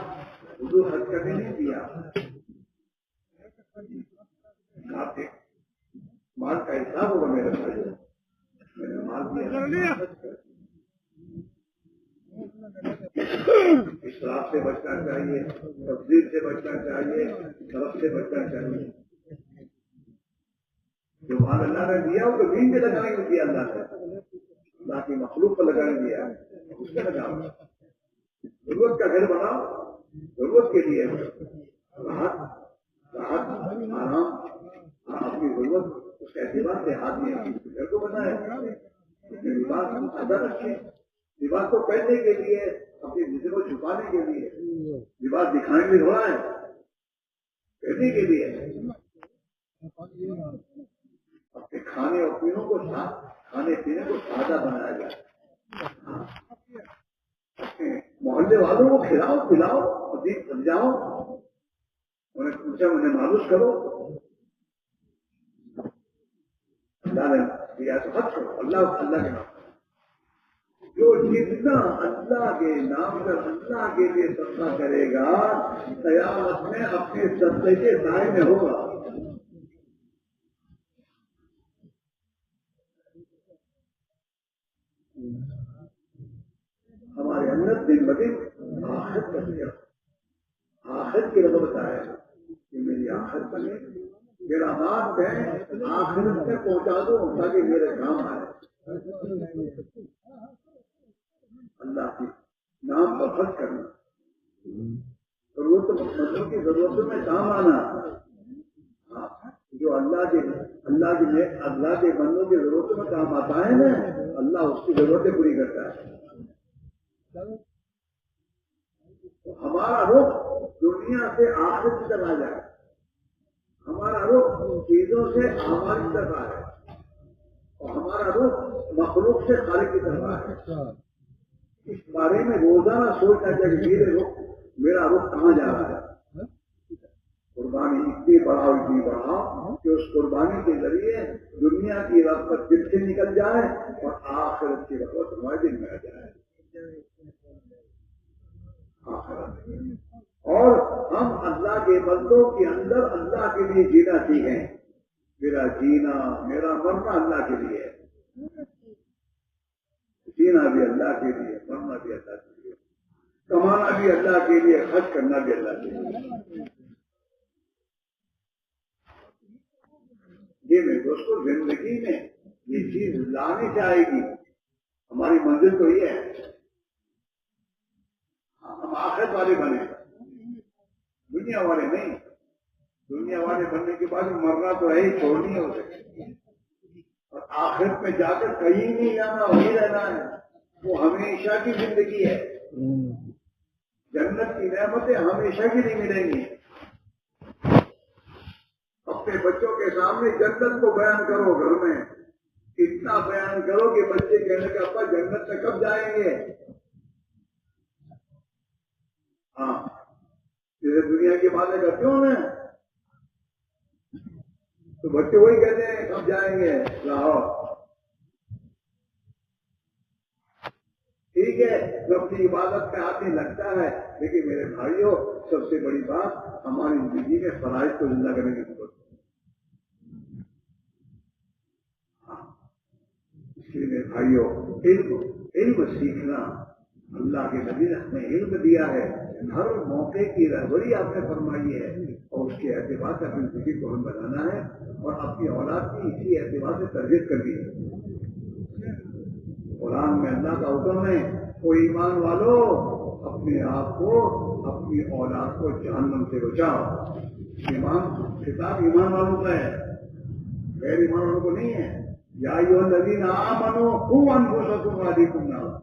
حضور خرچ کرنے نہیں دیا. مال کا حساب ہوگا میرے بھائی، میں نے مال دیا. اسراف سے بچنا چاہیے، تبذیر سے بچنا چاہیے، طرف سے بچنا چاہیے. جو مال اللہ نے دیا وہ تو دین کے لگانے کو دیا اللہ نے، اللہ کی مخلوق کو لگانے دیا اس کا لگاؤ. ضرورت کا گھر بناؤ، ضرورت کے لیے راحت آرام، اپنی ضرورت اس کے اعتبار سے ہاتھ میں اپنے گھر کو بنائے. لباس ادا رکھے. لباس تو پہننے کے لیے، اپنی جسم کو چھپانے کے لیے. لباس دکھانے کے لیے تھوڑا ہے، پہننے کے لیے. اپنے کھانے اور پینے کو سادہ بنایا جائے. محلے والوں کو کھلاؤ پلاؤ مزید سمجھاؤ، انہیں پوچھا انہیں مالوس کرو، اللہ نے دیا تو حق کرو، اللہ کے نام جو جتنا اللہ کے نام پر اللہ کے لیے صدقہ کرے گا قیامت میں اپنے صدقے کے دائیں میں ہوگا۔ ہمارے اندر دن بدن آخرت کا دیا، آخرت کی رغبت ہے کہ میری آخرت بنے، میرا بات ہے آخرت میں پہنچا دو تاکہ میرے کام آئے، اللہ کے نام پر خرچ کرنا، ضرورتوں کی ضرورتوں میں کام آنا، جو اللہ کے بندوں کی ضرورتوں میں کام آتا ہے نا اللہ اس کی ضرورتیں پوری کرتا ہے۔ تو ہمارا رخ دنیا سے آخرت کی طرف آ جائے، ہمارا رخ چیزوں سے ہماری طرف آئے اور ہمارا رخ مخلوق سے خالق کی طرف آئے، اس بارے میں روزانہ سوچنا چاہیے کہ میرا رخ کہاں جا رہا ہے۔ قربانی اتنی بڑھاؤ کہ اس قربانی کے ذریعے دنیا کی رغبت دل سے نکل جائے اور آخرت کی رغبت ہمارے دل میں آ جائے، اور ہم اللہ کے بندوں کے اندر اللہ کے لیے جینا سیکھیں۔ میرا جینا میرا مرنا اللہ کے لیے ہے، جینا بھی اللہ کے لیے، مرنا بھی اللہ کے لیے، کمانا بھی اللہ کے لیے، خرچ کرنا بھی اللہ کے لیے۔ یہ میرے دوستوں زندگی میں یہ چیز لانی چاہے گی، ہماری منزل تو یہ ہے ہم آخرت والے بنے، دنیا والے نہیں۔ دنیا والے بننے کے بعد مرنا تو ہے ہی، چھوڑنی ہے اسے، اور آخرت میں جا کر کہیں نہیں جانا، وہیں رہنا ہے، وہ ہمیشہ کی زندگی ہے۔ جنت کی نعمتیں ہمیشہ کی نہیں ملیں گی۔ اپنے بچوں کے سامنے جنت کو بیان کرو، گھر میں اتنا بیان کرو کہ بچے کہنے کہ ابا جنت میں کب جائیں گے؟ ہاں جیسے دنیا کی باتیں کرتے ہو نا تو بچے وہی کہتے ہیں کب جائیں گے لاہور۔ ٹھیک ہے اپنی عبادت میں آدمی لگتا ہے، لیکن میرے بھائیوں سب سے بڑی بات ہماری زندگی میں فرائض کو زندہ کرنے کی ضرورت ہے۔ اس لیے میرے بھائیوں علم سیکھنا، اللہ کے نبی نے ہمیں علم دیا ہے، ہر موقع کی رہبری آپ نے فرمائی ہے، اور اس کے اعتبار سے اپنی زندگی کو ہم بنانا ہے اور اپنی اولاد کی اسی اعتبار سے تربیت کرنی ہے۔ قرآن میں اللہ کا حکم ہے وہ ایمان والو اپنے آپ کو اپنی اولاد کو جہنم سے بچاؤ۔ ایمان خطاب ایمان والوں کا ہے، غیر ایمان والوں کو نہیں ہے۔ یا ایھا الذین آمنوا قوا انفسکم واہلیکم نارا،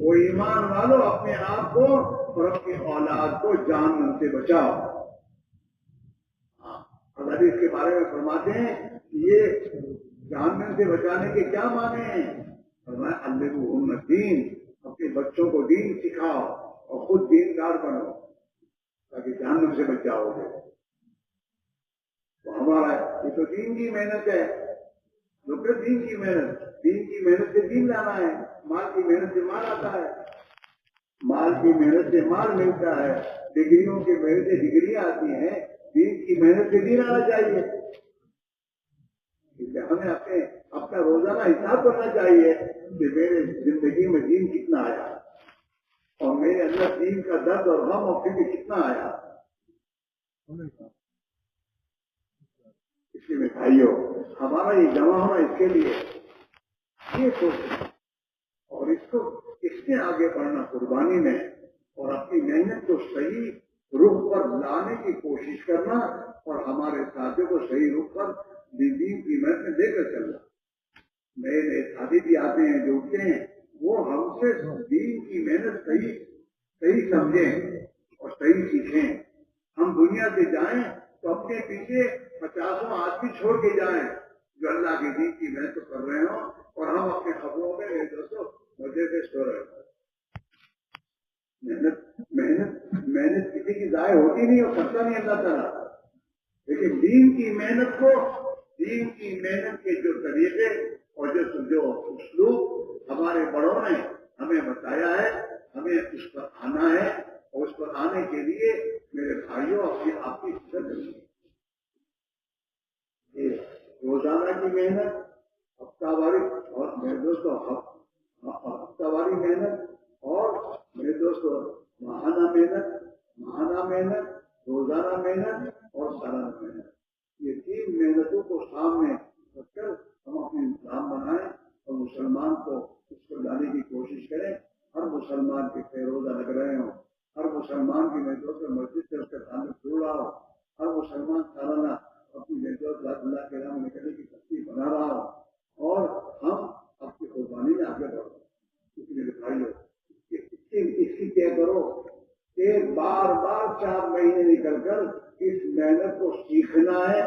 وہ ایمان والو اپنے آپ کو اور اپنی اولاد کو جہنم سے بچاؤ۔ اور حدیث کے بارے میں فرماتے ہیں یہ جہنم سے بچانے کے کیا معنی ہیں؟ فرمایا علموہم الدین، اپنے بچوں کو دین سکھاؤ اور خود دیندار بنو تاکہ جہنم سے بچ جاؤ گے۔ تو ہمارا یہ تو دین کی محنت ہے، دین کی محنت سے دین لانا ہے، مال کی محنت سے مال آتا ہے، مال کی محنت سے مال ملتا ہے، ڈگریوں کی محنت سے ڈگریاں آتی ہیں، دین کی محنت سے دین آنا چاہیے۔ ہمیں اپنا روزانہ حساب کرنا چاہیے کہ میرے زندگی میں دین کتنا آیا اور میرے اندر دین کا درد اور غم اور فکر کتنا آیا۔ اس لیے بھائیوں ہمارا یہ جمع ہونا اس کے لیے یہ سوچنا اور اس سے آگے بڑھنا قربانی میں، اور اپنی محنت کو صحیح رخ پر لانے کی کوشش کرنا اور ہمارے ساتھیوں کو صحیح رخ پر دین کی محنت میں لے کر چلنا۔ نئے نئے ساتھی بھی آتے ہیں جو اٹھتے ہیں، وہ ہم سے دین کی محنت صحیح سمجھیں اور صحیح سیکھیں۔ ہم دنیا سے جائیں تو اپنے پیچھے 50 آدمی چھوڑ کے جائیں جو اللہ کے دین کی محنت کر رہے ہوں، اور ہم اپنے خبروں میں میرے دوستوں مزے سے سو رہے ہوں۔ محنت کسی کی ضائع ہوتی نہیں اور کرتا نہیں اللہ تعالیٰ. لیکن دین کی محنت کے جو طریقے اور جو اسلوب ہمارے بڑوں نے ہمیں بتایا ہے، ہمیں اس پر آنا ہے، اور اس پر آنے کے لیے میرے بھائیوں آپ کی فکر کرنی ہے. روزانہ کی محنت، ہفتہ واری، اور میرے دوستوں ہفتہ واری محنت، اور میرے دوستوں ماہانہ محنت، روزانہ محنت اور سالانہ محنت. یہ تین محنتوں کو سامنے رکھ کر ہم اپنے نظام بنائیں اور مسلمان کو اس کو لانے کی کوشش کریں. ہر مسلمان کے پہ روزہ لگ رہے ہوں، ہر مسلمان کی محنت سے مسجد سے اس کا تعلق جڑ رہا ہو، ہر مسلمان سالانہ اپنی محنت اللہ کے راہ میں نکلنے کی ترتیب بنا رہا ہو، اور ہم اپنی قربانی میں آگے بڑھ رہے ہیں. میرے بھائیوں، اس کی طے کرو کہ بار 4 مہینے نکل کر اس محنت کو سیکھنا ہے،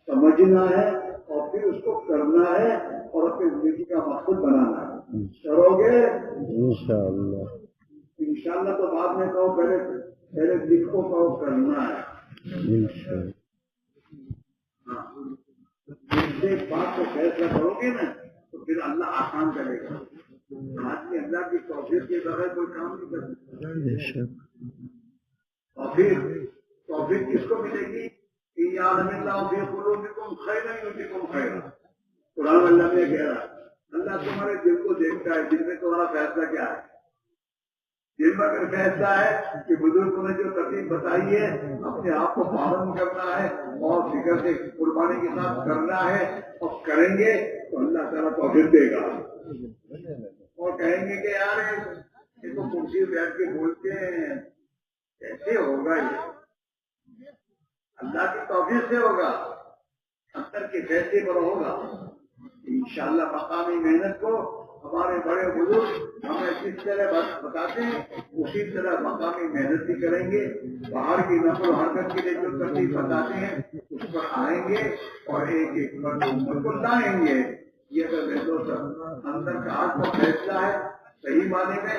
سمجھنا ہے، اور پھر اس کو کرنا ہے اور اپنی زندگی کا مقصد بنانا ہے. کرو گے انشاءاللہ. تو بعد میں کہو، پہلے لکھو، کہو کرنا ہے. ایک بات کو فیصلہ کرو گے نا تو پھر اللہ آسان کرے گا. آدمی اللہ کی توفیق کے بغیر کوئی کام نہیں کر سکتا. توفیق کس کو ملے گی؟ قرآن اللہ نے کہہ رہا ہے، اللہ تمہارے دل کو دیکھتا ہے، دل میں تمہارا فیصلہ کیا ہے. دل میں اگر فیصلہ ہے کہ بزرگوں نے جو ترتیب بتائی ہے اپنے آپ کو پابند کرنا ہے اور فکر سے قربانی کے ساتھ کرنا ہے اور کریں گے تو اللہ تعالیٰ توفیق دے گا. اور کہیں گے کہ یار یہ تو کرسی بیٹھ کے بولتے ہیں، کیسے ہوگا؟ یہ اللہ کی توفیق سے ہوگا، اندر کے فیصلے پر ہوگا. انشاءاللہ مقامی محنت کو ہمارے بڑے بزرگ ہمیں جس طرح بتاتے ہیں اسی طرح مقامی محنت بھی کریں گے. باہر کی نقل و حرکت کے لیے جو ترتیب بتاتے ہیں اس پر آئیں گے اور ایک امت کو لائیں گے. یہ اگر میرے دوست اندر کا آج کا فیصلہ ہے صحیح معنی میں،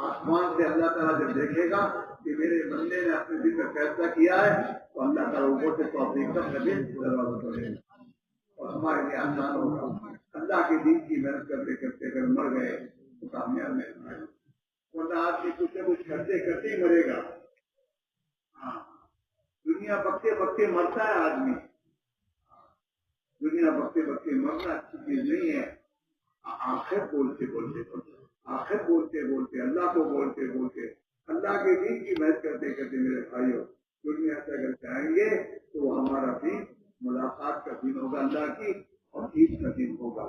آسمان سے اللہ تعالیٰ جب دیکھے گا کہ میرے بندے نے اپنے دل میں فیصلہ کیا ہے تو اللہ تعالیٰ اوپر سے توفیق کا دروازہ کھولے گا اور ہمارے لیے آسان ہوگا. اللہ کے دین کی محنت کرتے کرتے اگر مر گئے تو کامیاب نہیں آئے، ورنہ آدمی کچھ نہ کچھ کرتے کرتے ہی مرے گا. ہاں، دنیا بکتے بکتے مرتا ہے آدمی. دنیا بکتے بکتے مرنا اچھی چیز نہیں ہے. آخر بولتے اللہ کو بولتے اللہ کے دین کی محنت کرتے کرتے میرے بھائیوں دنیا سے اگر جائیں گے تو ہمارا دین ملاقات کا دن ہوگا اللہ کی، اور عید کا دن ہوگا.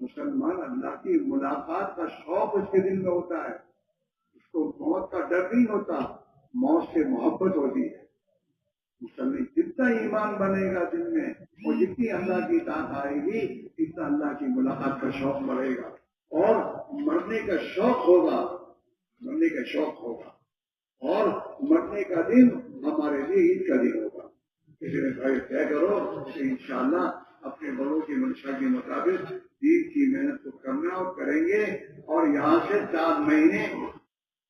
مسلمان اللہ کی ملاقات کا شوق اس کے دل میں ہوتا ہے. اس کو موت کا ڈر نہیں ہوتا، موت سے محبت ہوتی ہے. مسلمان جتنا ایمان بنے گا دل میں اور جتنی اللہ کی اطاعت آئے گی اتنا اللہ کی ملاقات کا شوق بڑھے گا اور مرنے کا شوق ہوگا. اور مرنے کا دن ہمارے لیے عید کا دن ہوگا. اس لیے بھائی طے کرو کہ انشاءاللہ اپنے بڑوں کی منشا کے مطابق دین کی محنت کو کرنا اور کریں گے. اور یہاں سے 4 مہینے